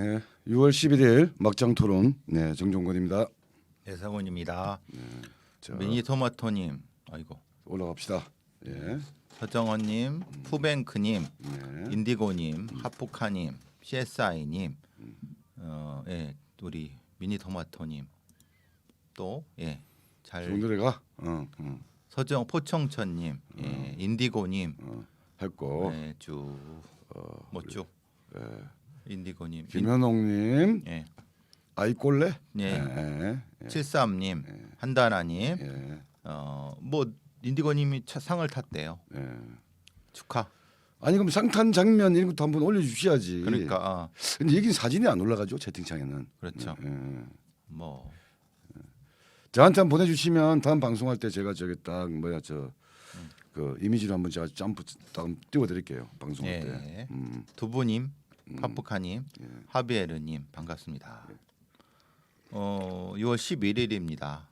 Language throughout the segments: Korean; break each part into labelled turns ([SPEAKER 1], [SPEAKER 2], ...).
[SPEAKER 1] 네, 6월 11일 막장 토론. 네, 정종건입니다.
[SPEAKER 2] 배상훈입니다.
[SPEAKER 1] 자,
[SPEAKER 2] 미니토마토님, 아이고,
[SPEAKER 1] 올라갑시다. 예,
[SPEAKER 2] 서정원님, 푸뱅크님,
[SPEAKER 1] 네,
[SPEAKER 2] 인디고님, 하프카님, CSI님, 예, 우리 미니토마토님, 또 예, 잘
[SPEAKER 1] 좋은 노래가
[SPEAKER 2] 서정 포청천님, 예, 인디고님,
[SPEAKER 1] 했고,
[SPEAKER 2] 예, 쭉뭐쭉 인디고님,
[SPEAKER 1] 김현옥님,
[SPEAKER 2] 예,
[SPEAKER 1] 아이꼴레,
[SPEAKER 2] 예,
[SPEAKER 1] 예,
[SPEAKER 2] 73님, 한다나님,
[SPEAKER 1] 예,
[SPEAKER 2] 뭐 인디고님이 상을 탔대요.
[SPEAKER 1] 예.
[SPEAKER 2] 축하.
[SPEAKER 1] 아니 그럼 상탄 장면 이런 것도 한번 올려주셔야지.
[SPEAKER 2] 그러니까
[SPEAKER 1] 근데 여기는 사진이 안 올라가죠 채팅창에는.
[SPEAKER 2] 그렇죠.
[SPEAKER 1] 예.
[SPEAKER 2] 뭐
[SPEAKER 1] 저한테 한번 보내주시면 다음 방송할 때 제가 저기 딱 뭐야 그 이미지로 한번 제가 점프 딱 띄워드릴게요 방송할 때.
[SPEAKER 2] 예. 두부님, 파프카님, 하비에르님 반갑습니다. 6월 11일입니다.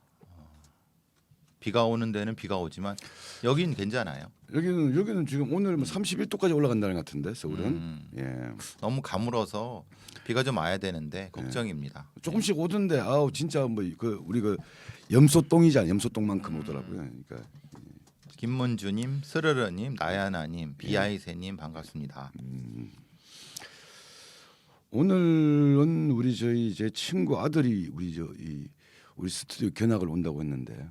[SPEAKER 2] 비가 오는 데는 비가 오지만 여긴 괜찮아요.
[SPEAKER 1] 여기는 지금 오늘 뭐 31도까지 올라간다는 것 같은데 서울은. 예.
[SPEAKER 2] 너무 가물어서 비가 좀 와야 되는데 걱정입니다.
[SPEAKER 1] 조금씩 오던데 아우 진짜 뭐 그 우리 그 염소똥이잖아 염소똥만큼 오더라고요. 그러니까
[SPEAKER 2] 김문주님, 스르르님, 나야나님, 비아이세님 반갑습니다.
[SPEAKER 1] 오늘은 우리 제 친구 아들이 우리 스튜디오 견학을 온다고 했는데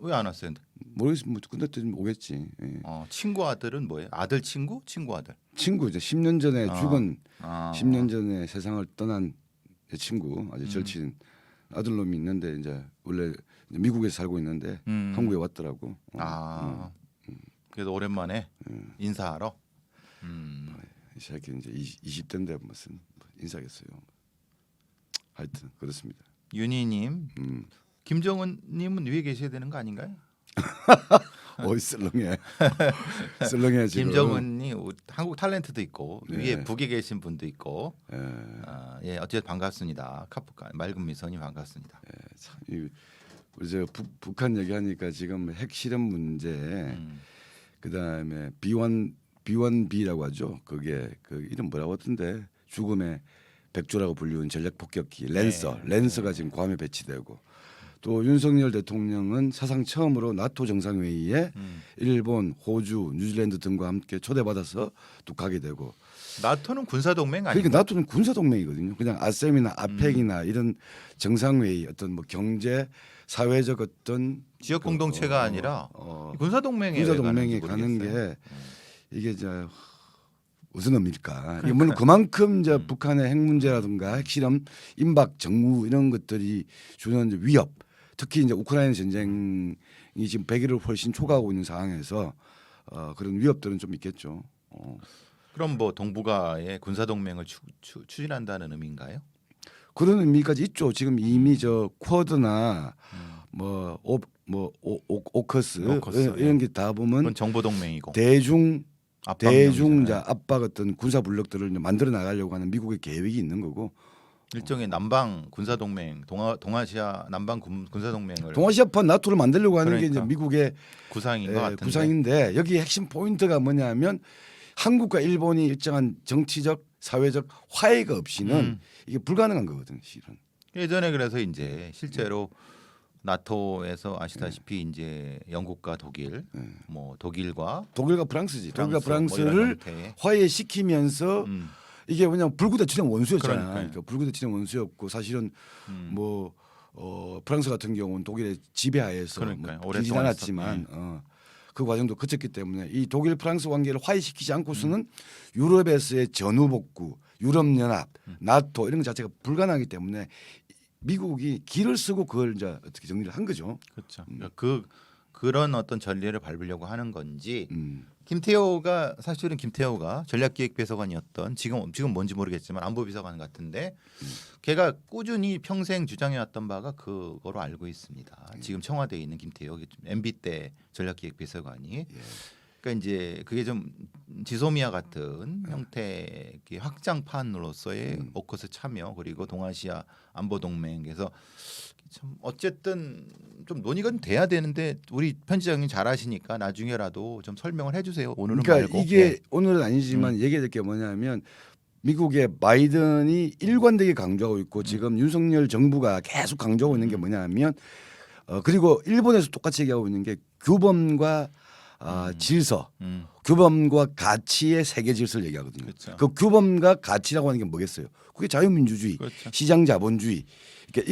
[SPEAKER 2] 왜 안 왔어요?
[SPEAKER 1] 모르겠어 뭐 근데 또 오겠지. 예.
[SPEAKER 2] 친구 아들은 뭐예요? 아들 친구? 친구 아들.
[SPEAKER 1] 친구 이제 10년 전에 죽은 10년
[SPEAKER 2] 아.
[SPEAKER 1] 전에 세상을 떠난 제 친구 아주 절친 아들놈이 있는데 이제 원래 이제 미국에서 살고 있는데 한국에 왔더라고.
[SPEAKER 2] 그래도 오랜만에 인사하러.
[SPEAKER 1] 이 새끼 이제 20대인데 무슨 인사겠어요. 하여튼 그렇습니다.
[SPEAKER 2] 윤희님, 김정은님은 위에 계셔야 되는 거 아닌가요?
[SPEAKER 1] 어이 썰렁해. 썰렁해 지금.
[SPEAKER 2] 김정은이 한국 탤런트도 있고
[SPEAKER 1] 네.
[SPEAKER 2] 위에 북에 계신 분도 있고.
[SPEAKER 1] 예.
[SPEAKER 2] 예, 어쨌든 반갑습니다. 카프카 맑은 미소님 반갑습니다.
[SPEAKER 1] 참, 우리 저 북한 얘기하니까 지금 핵실험 문제, 그다음에 B1B라고 하죠. 그게 그 이름 뭐라고 하던데 죽음의 백조라고 불리는 전략 폭격기 랜서가 지금 괌에 배치되고 또 윤석열 대통령은 사상 처음으로 나토 정상회의에 일본, 호주, 뉴질랜드 등과 함께 초대받아서 또 가게 되고.
[SPEAKER 2] 나토는 군사 동맹 아니에요?
[SPEAKER 1] 그러니까 나토는 군사 동맹이거든요. 그냥 아셈이나 아펙이나 이런 정상회의 어떤 뭐 경제 사회적 어떤
[SPEAKER 2] 지역 공동체가 아니라 군사 동맹에
[SPEAKER 1] 군사 동맹에 가는 게 이게 이제 무슨 의미일까? 이게 물론 그만큼 이제 북한의 핵 문제라든가 핵실험, 임박 정무 이런 것들이 주는 이제 위협, 특히 이제 우크라이나 전쟁이 지금 100일을 훨씬 초과하고 있는 상황에서 그런 위협들은 좀 있겠죠.
[SPEAKER 2] 그럼 뭐 동북아의 군사 동맹을 추진한다는 의미인가요?
[SPEAKER 1] 그런 의미까지 있죠. 지금 이미 저 쿼드나 오커스 이런 게 다 보면
[SPEAKER 2] 그건 정보 동맹이고
[SPEAKER 1] 대중
[SPEAKER 2] 압박력이잖아요.
[SPEAKER 1] 압박 어떤 군사 블록들을 만들어 나가려고 하는 미국의 계획이 있는 거고.
[SPEAKER 2] 일종의 남방 군사 동맹, 동아시아 남방 군사 동맹을
[SPEAKER 1] 동아시아판 나토를 만들려고 하는 게 이제
[SPEAKER 2] 그러니까.
[SPEAKER 1] 미국의
[SPEAKER 2] 구상인 것 같은데.
[SPEAKER 1] 구상인데 여기 핵심 포인트가 뭐냐면 한국과 일본이 일정한 정치적 사회적 화해가 없이는 이게 불가능한 거거든요, 실은.
[SPEAKER 2] 예전에 그래서 이제 실제로 나토에서 아시다시피 이제 영국과 독일, 뭐 독일과
[SPEAKER 1] 프랑스지. 독일과
[SPEAKER 2] 뭐 이런
[SPEAKER 1] 프랑스를
[SPEAKER 2] 형태의.
[SPEAKER 1] 화해시키면서 이게 그냥 불구대치는 원수였잖아.
[SPEAKER 2] 그러니까요.
[SPEAKER 1] 그러니까 불구대치는 원수였고 사실은 프랑스 같은 경우는 독일의 지배하에서
[SPEAKER 2] 그러니까요.
[SPEAKER 1] 뭐
[SPEAKER 2] 오랫동안
[SPEAKER 1] 길지 않았지만 그 과정도 거쳤기 때문에 이 독일 프랑스 관계를 화해시키지 않고서는 유럽에서의 전후복구, 유럽연합, 나토 이런 것 자체가 불가능하기 때문에 미국이 길을 쓰고 그걸 이제 어떻게 정리를 한 거죠.
[SPEAKER 2] 그렇죠. 그러니까 그런 어떤 전례를 밟으려고 하는 건지 김태호가 전략기획비서관이었던 지금 뭔지 모르겠지만 안보비서관 같은데 걔가 꾸준히 평생 주장해왔던 바가 그거로 알고 있습니다. 지금 청와대에 있는 김태호 MB 때 전략기획비서관이 그러니까 이제 그게 좀 지소미아 같은 형태의 확장판으로서의 오커스 참여 그리고 동아시아 안보 동맹에서 참 어쨌든 좀 논의가 돼야 되는데 우리 편집장님 잘 아시니까 나중에라도 좀 설명을 해주세요. 오늘은
[SPEAKER 1] 그러니까
[SPEAKER 2] 말고.
[SPEAKER 1] 이게 오늘은 아니지만 얘기할 게 뭐냐면 미국의 바이든이 일관되게 강조하고 있고 지금 윤석열 정부가 계속 강조하고 있는 게 뭐냐면 그리고 일본에서 똑같이 얘기하고 있는 게 규범과 질서, 규범과 가치의 세계 질서를 얘기하거든요.
[SPEAKER 2] 그렇죠.
[SPEAKER 1] 그 규범과 가치라고 하는 게 뭐겠어요? 그게 자유민주주의,
[SPEAKER 2] 그렇죠.
[SPEAKER 1] 시장 자본주의. 그러니까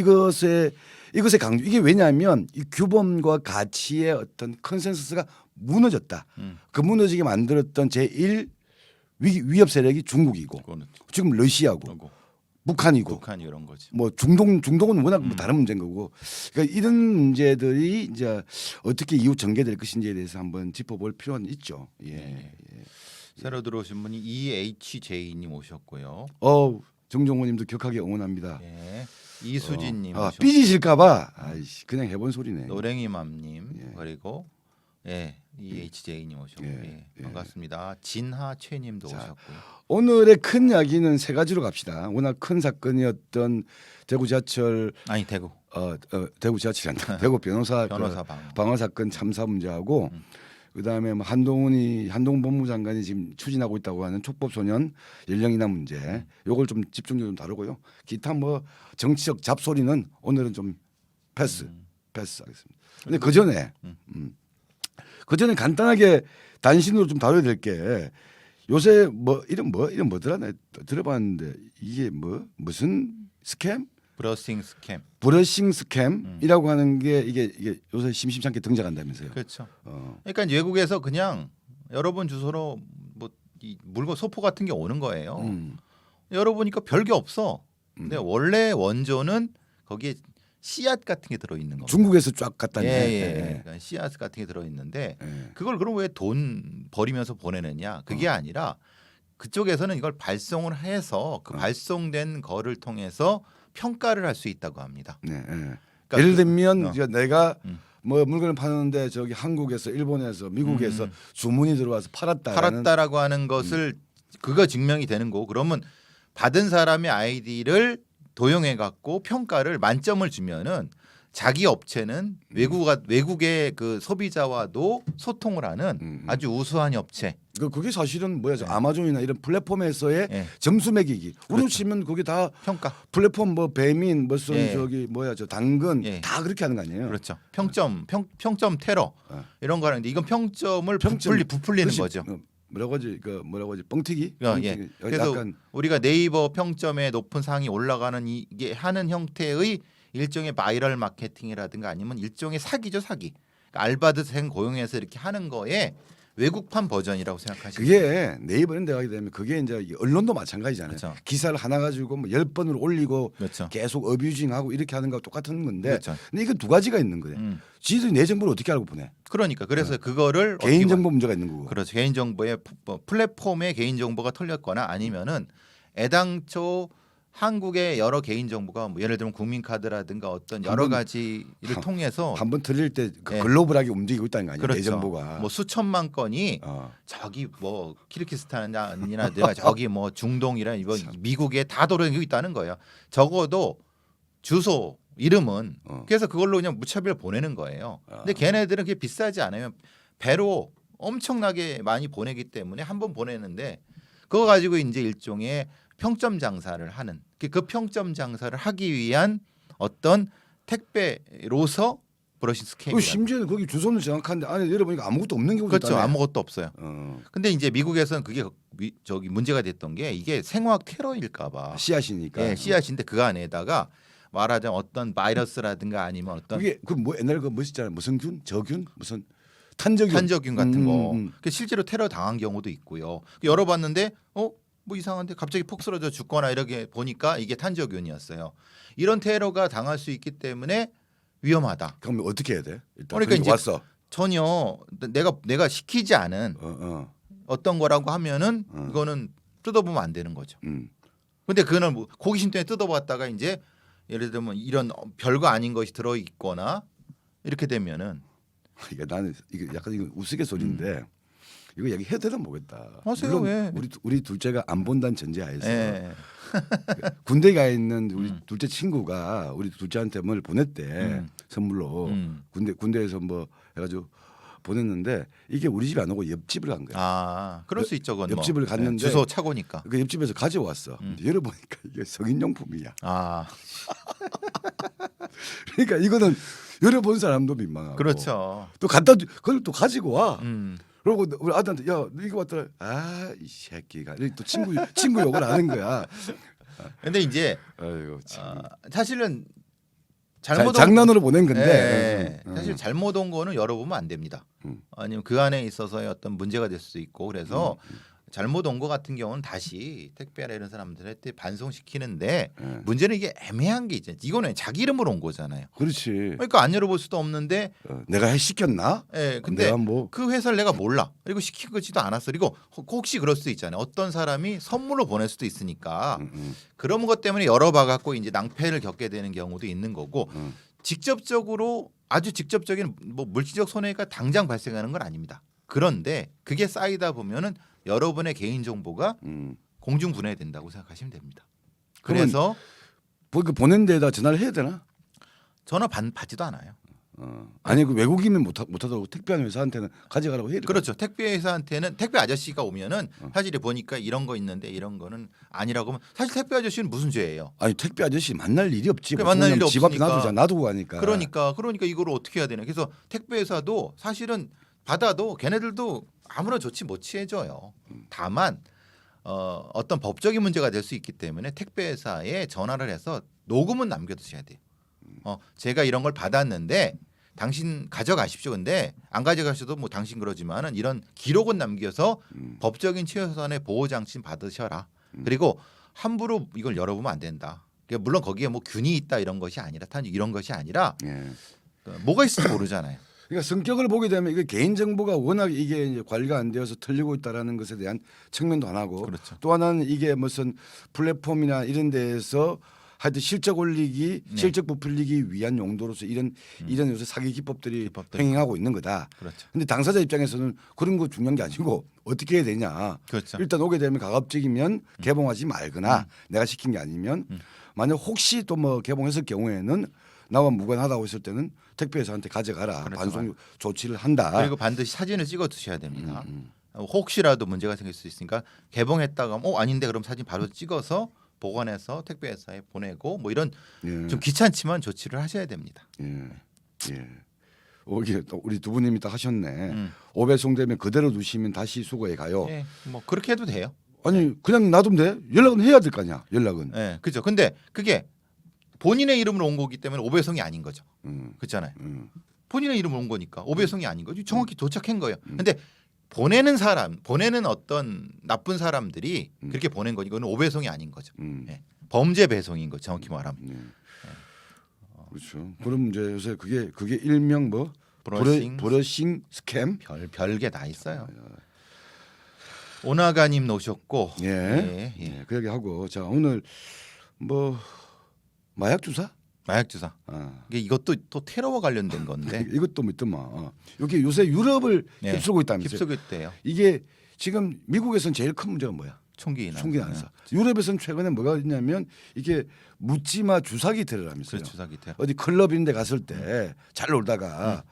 [SPEAKER 1] 이것의 강조. 이게 왜냐하면 이 규범과 가치의 어떤 컨센서스가 무너졌다. 그 무너지게 만들었던 제1 위협 세력이 중국이고
[SPEAKER 2] 그거는
[SPEAKER 1] 지금 러시아고
[SPEAKER 2] 그러고
[SPEAKER 1] 북한이고
[SPEAKER 2] 북한이 이런 거지.
[SPEAKER 1] 뭐 중동은 워낙 뭐 다른 문제인 거고 그러니까 이런 문제들이 이제 어떻게 이후 전개될 것인지에 대해서 한번 짚어볼 필요는 있죠. 예.
[SPEAKER 2] 새로 들어오신 분이 EHJ님 오셨고요.
[SPEAKER 1] 정종호님도 격하게 응원합니다.
[SPEAKER 2] 예. 이수진님 오셨고
[SPEAKER 1] 삐지실까봐 그냥 해본 소리네.
[SPEAKER 2] 노랭이맘님
[SPEAKER 1] 예.
[SPEAKER 2] 그리고 EHJ님 오셨고
[SPEAKER 1] 예.
[SPEAKER 2] 반갑습니다. 진하최님도 오셨고요.
[SPEAKER 1] 오늘의 큰 이야기는 세 가지로 갑시다. 워낙 큰 사건이었던 대구 지하철
[SPEAKER 2] 아니 대구
[SPEAKER 1] 대구 지하철이란다. 대구 변호사
[SPEAKER 2] 변호사
[SPEAKER 1] 방어 사건 참사 문제하고 그다음에 뭐 한동훈 법무장관이 지금 추진하고 있다고 하는 촉법 소년 연령 인하 문제. 요걸 좀 집중적으로 좀 다루고요. 기타 뭐 정치적 잡소리는 오늘은 좀 패스하겠습니다. 근데 그 전에 그 전에 간단하게 단신으로 좀 다뤄야 될 게 요새 이름 뭐더라? 나 들어봤는데 이게 무슨 스캠?
[SPEAKER 2] 브러싱 스캠.
[SPEAKER 1] 스캠이라고 하는 게 이게 요새 심심찮게 등장한다면서요.
[SPEAKER 2] 그렇죠. 그러니까 외국에서 그냥 여러분 주소로 뭐 이 물건 소포 같은 게 오는 거예요. 열어보니까 별게 없어. 근데 원래 원조는 거기에 씨앗 같은 게 들어 있는 겁니다.
[SPEAKER 1] 중국에서 쫙 갖다
[SPEAKER 2] 예. 그러니까 씨앗 같은 게 들어 있는데 그걸 그럼 왜 돈 버리면서 보내느냐? 그게 아니라 그쪽에서는 이걸 발송을 해서 그 발송된 거를 통해서 평가를 할 수 있다고 합니다.
[SPEAKER 1] 네.
[SPEAKER 2] 그러니까
[SPEAKER 1] 예를 들면 이제 내가 뭐 물건을 파는데 저기 한국에서 일본에서 미국에서 주문이 들어와서
[SPEAKER 2] 팔았다라고 하는 것을 그거 증명이 되는 거고 그러면 받은 사람의 아이디를 도용해 갖고 평가를 만점을 주면은 자기 업체는 외국의 그 소비자와도 소통을 하는 아주 우수한 업체.
[SPEAKER 1] 그게 사실은 아마존이나 이런 플랫폼에서의 점수 매기기. 우리
[SPEAKER 2] 그렇죠.
[SPEAKER 1] 치면 그게 다
[SPEAKER 2] 평가.
[SPEAKER 1] 플랫폼 뭐 배민 무슨 저기 저 당근 다 그렇게 하는 거 아니에요?
[SPEAKER 2] 그렇죠. 평점 테러 이런 거 하는데 이건 평점을 부풀리는 거죠.
[SPEAKER 1] 뭐라고 하지 뻥튀기?
[SPEAKER 2] 예. 그래서
[SPEAKER 1] 약간
[SPEAKER 2] 우리가 네이버 평점에 높은 상이 올라가는 이게 하는 형태의 일종의 바이럴 마케팅이라든가 아니면 일종의 사기죠, 사기. 그러니까 알바드생 고용해서 이렇게 하는 거에 외국판 버전이라고 생각하시면
[SPEAKER 1] 그게 네이버 이런 데 가게 되면 그게 이제 언론도 마찬가지잖아요.
[SPEAKER 2] 그렇죠.
[SPEAKER 1] 기사를 하나 가지고 뭐 10번을 올리고
[SPEAKER 2] 그렇죠.
[SPEAKER 1] 계속 어뷰징하고 이렇게 하는 거하고 똑같은 건데
[SPEAKER 2] 그렇죠.
[SPEAKER 1] 근데 이건 두 가지가 있는 거예요. 지들이 내 정보를 어떻게 알고 보내?
[SPEAKER 2] 그러니까 그래서 그거를
[SPEAKER 1] 개인 정보 문제가 있는 거고.
[SPEAKER 2] 그렇죠. 개인 정보의 플랫폼의 개인 정보가 털렸거나 아니면은 애당초 한국의 여러 개인 정보가 뭐 예를 들면 국민카드라든가 어떤 여러 가지를 통해서
[SPEAKER 1] 한번 들릴 때 글로벌하게 움직이고 있다는 거 아니에요?
[SPEAKER 2] 그렇죠.
[SPEAKER 1] 내 정보가.
[SPEAKER 2] 뭐 수천만 건이 저기 뭐 키르기스탄이나 내가 저기 뭐 중동이나 이거 미국에 다 돌아다니고 있다는 거예요. 적어도 주소 이름은 그래서 그걸로 그냥 무차별 보내는 거예요. 근데 걔네들은 그게 비싸지 않아요. 배로 엄청나게 많이 보내기 때문에 한 번 보내는데 그거 가지고 이제 일종의 평점 장사를 하는 그 평점 장사를 하기 위한 어떤 택배로서 브러싱 스캠.
[SPEAKER 1] 심지어는 거기 주소는 정확한데 안에 열어보니까 아무것도 없는 경우도
[SPEAKER 2] 그렇죠.
[SPEAKER 1] 있다네.
[SPEAKER 2] 아무것도 없어요. 근데 이제 미국에서는 그게 저기 문제가 됐던 게 이게 생화학 테러일까봐.
[SPEAKER 1] 씨앗이니까.
[SPEAKER 2] 예, 씨앗인데 그 안에다가 말하자면 어떤 바이러스라든가 아니면 어떤
[SPEAKER 1] 그게 뭐 옛날에 그 뭐였잖아요. 무슨 균, 저균, 무슨 탄저균
[SPEAKER 2] 같은 거. 실제로 테러 당한 경우도 있고요. 열어봤는데 뭐 이상한데 갑자기 폭 쓰러져 죽거나 이렇게 보니까 이게 탄저균이었어요. 이런 테러가 당할 수 있기 때문에 위험하다.
[SPEAKER 1] 그럼 어떻게 해야 돼? 일단
[SPEAKER 2] 그러니까 이제
[SPEAKER 1] 왔어.
[SPEAKER 2] 전혀 내가 시키지 않은 어떤 거라고 하면은 이거는 뜯어보면 안 되는 거죠. 근데 그거는 뭐 호기심 때문에 뜯어봤다가 이제 예를 들면 이런 별거 아닌 것이 들어 있거나 이렇게 되면은
[SPEAKER 1] 이게 나는 이게 약간 이거 우스갯소리인데 이거 얘기해도 되나 모르겠다.
[SPEAKER 2] 하세요,
[SPEAKER 1] 물론
[SPEAKER 2] 왜?
[SPEAKER 1] 우리 둘째가 안 본다는 전제하에서
[SPEAKER 2] 예.
[SPEAKER 1] 군대 가 있는 우리 둘째 친구가 우리 둘째한테 뭘 보냈대 선물로 군대에서 뭐 해가지고 보냈는데 이게 우리 집이 안 오고 옆집을 간 거야.
[SPEAKER 2] 아, 그럴 수 있죠. 그건
[SPEAKER 1] 옆집을
[SPEAKER 2] 뭐.
[SPEAKER 1] 갔는데
[SPEAKER 2] 주소 차고니까.
[SPEAKER 1] 그 옆집에서 가져왔어. 열어보니까 이게 성인용품이야.
[SPEAKER 2] 아,
[SPEAKER 1] 그러니까 이거는 열어본 사람도 민망하고.
[SPEAKER 2] 그렇죠.
[SPEAKER 1] 또 그걸 또 가지고 와.
[SPEAKER 2] 음.
[SPEAKER 1] 그리고 우리 아들한테 야, 너 이거 왔더라. 아, 이 새끼가. 또 친구 욕을 하는 거야.
[SPEAKER 2] 근데 이제
[SPEAKER 1] 아이고 참.
[SPEAKER 2] 사실은 잘못
[SPEAKER 1] 장난으로 보낸 건데.
[SPEAKER 2] 사실 잘못 온 거는 열어보면 안 됩니다. 아니면 그 안에 있어서의 어떤 문제가 될 수도 있고 그래서 잘못 온 거 같은 경우는 다시 택배나 이런 사람들한테 반송시키는데 문제는 이게 애매한 게 있잖아요. 이거는 자기 이름으로 온 거잖아요.
[SPEAKER 1] 그렇지.
[SPEAKER 2] 그러니까 안 열어볼 수도 없는데
[SPEAKER 1] 내가 시켰나?
[SPEAKER 2] 예, 근데
[SPEAKER 1] 내가 뭐
[SPEAKER 2] 그 회사를 내가 몰라. 그리고 시킨 거지도 않았어. 그리고 혹시 그럴 수도 있잖아요. 어떤 사람이 선물로 보낼 수도 있으니까 그런 것 때문에 열어봐 갖고 이제 낭패를 겪게 되는 경우도 있는 거고 직접적으로 아주 직접적인 뭐 물질적 손해가 당장 발생하는 건 아닙니다. 그런데 그게 쌓이다 보면은 여러분의 개인 정보가 공중 분해된다고 생각하시면 됩니다. 그래서
[SPEAKER 1] 그 보낸 데에다 전화를 해야 되나?
[SPEAKER 2] 전화 받지도 않아요.
[SPEAKER 1] 아니 그 외국이면 못하더라고. 택배하는 회사한테는 가져가라고 해야 돼.
[SPEAKER 2] 그렇죠. 택배 회사한테는 택배 아저씨가 오면은 사실 보니까 이런 거 있는데 이런 거는 아니라고 하면 사실 택배 아저씨는 무슨 죄예요?
[SPEAKER 1] 아니 택배 아저씨 만날 일이 없지.
[SPEAKER 2] 그래, 만날 일이
[SPEAKER 1] 집 앞에
[SPEAKER 2] 없으니까.
[SPEAKER 1] 놔두고 가니까.
[SPEAKER 2] 그러니까 이거를 어떻게 해야 되나? 그래서 택배 회사도 사실은 받아도 걔네들도 아무런 조치 못 취해줘요. 다만 어떤 법적인 문제가 될 수 있기 때문에 택배 회사에 전화를 해서 녹음은 남겨두셔야 돼요. 제가 이런 걸 받았는데 당신 가져가십시오. 근데 안 가져가셔도 뭐 당신 그러지만은 이런 기록은 남겨서 법적인 최소한의 보호 장치 받으셔라. 그리고 함부로 이걸 열어보면 안 된다. 그러니까 물론 거기에 뭐 균이 있다 이런 것이 아니라 이런 것이 아니라
[SPEAKER 1] 예.
[SPEAKER 2] 뭐가 있을지 모르잖아요.
[SPEAKER 1] 그러니까 성격을 보게 되면 이게 개인 정보가 워낙 이게 이제 관리가 안 되어서 털리고 있다라는 것에 대한 측면도 하나고
[SPEAKER 2] 그렇죠.
[SPEAKER 1] 또 하나는 이게 무슨 플랫폼이나 이런 데에서 하여튼 실적 올리기,
[SPEAKER 2] 네.
[SPEAKER 1] 실적 부풀리기 위한 용도로서 이런 요새 사기 기법들이 행행하고 있는 거다.
[SPEAKER 2] 그렇죠.
[SPEAKER 1] 근데 당사자 입장에서는 그런 거 중요한 게 아니고 어떻게 해야 되냐.
[SPEAKER 2] 그렇죠.
[SPEAKER 1] 일단 오게 되면 가급적이면 개봉하지 말거나 내가 시킨 게 아니면 만약 혹시 또 뭐 개봉했을 경우에는 나와 무관하다고 했을 때는 택배회사한테 가져가라.
[SPEAKER 2] 그렇죠.
[SPEAKER 1] 반송 조치를 한다.
[SPEAKER 2] 그리고 반드시 사진을 찍어 두셔야 됩니다. 혹시라도 문제가 생길 수 있으니까 개봉했다가 하면 아닌데 그럼 사진 바로 찍어서 보관해서 택배 회사에 보내고 뭐 이런
[SPEAKER 1] 예.
[SPEAKER 2] 좀 귀찮지만 조치를 하셔야 됩니다.
[SPEAKER 1] 예. 예. 이게 또 우리 두 분님이 딱 하셨네. 오배송되면 그대로 두시면 다시 수거해 가요.
[SPEAKER 2] 예, 뭐 그렇게 해도 돼요.
[SPEAKER 1] 아니 그냥 놔두면 돼. 연락은 해야 될 거 아니야. 연락은.
[SPEAKER 2] 예, 그죠. 근데 그게 본인의 이름으로 온 거기 때문에 오배송이 아닌 거죠. 그렇잖아요. 본인의 이름으로 온 거니까 오배송이 아닌 거죠. 정확히 도착한 거예요. 근데 보내는 어떤 나쁜 사람들이 그렇게 보낸 거니까 이거는 오배송이 아닌 거죠. 예. 범죄 배송인 거 정확히 말하면.
[SPEAKER 1] 그렇죠. 그럼 이제 요새 그게 일명 뭐 브러싱 스캠
[SPEAKER 2] 별게 다 있어요. 오나가님 놓으셨고
[SPEAKER 1] 예. 그 얘기 하고 자 오늘 뭐 마약 주사?
[SPEAKER 2] 마약 주사. 이것도 또 테러와 관련된 건데
[SPEAKER 1] 이것도 믿더만. 여기 요새 유럽을 휩쓸고 있다면서요.
[SPEAKER 2] 휩쓸고 있대요.
[SPEAKER 1] 이게 지금 미국에서는 제일 큰 문제가 뭐야?
[SPEAKER 2] 총기
[SPEAKER 1] 난사. 유럽에서는 최근에 뭐가 있냐면 이게 묻지마 주사기 테러라면서요.
[SPEAKER 2] 주사기 테러.
[SPEAKER 1] 어디 클럽인데 갔을 때 잘 놀다가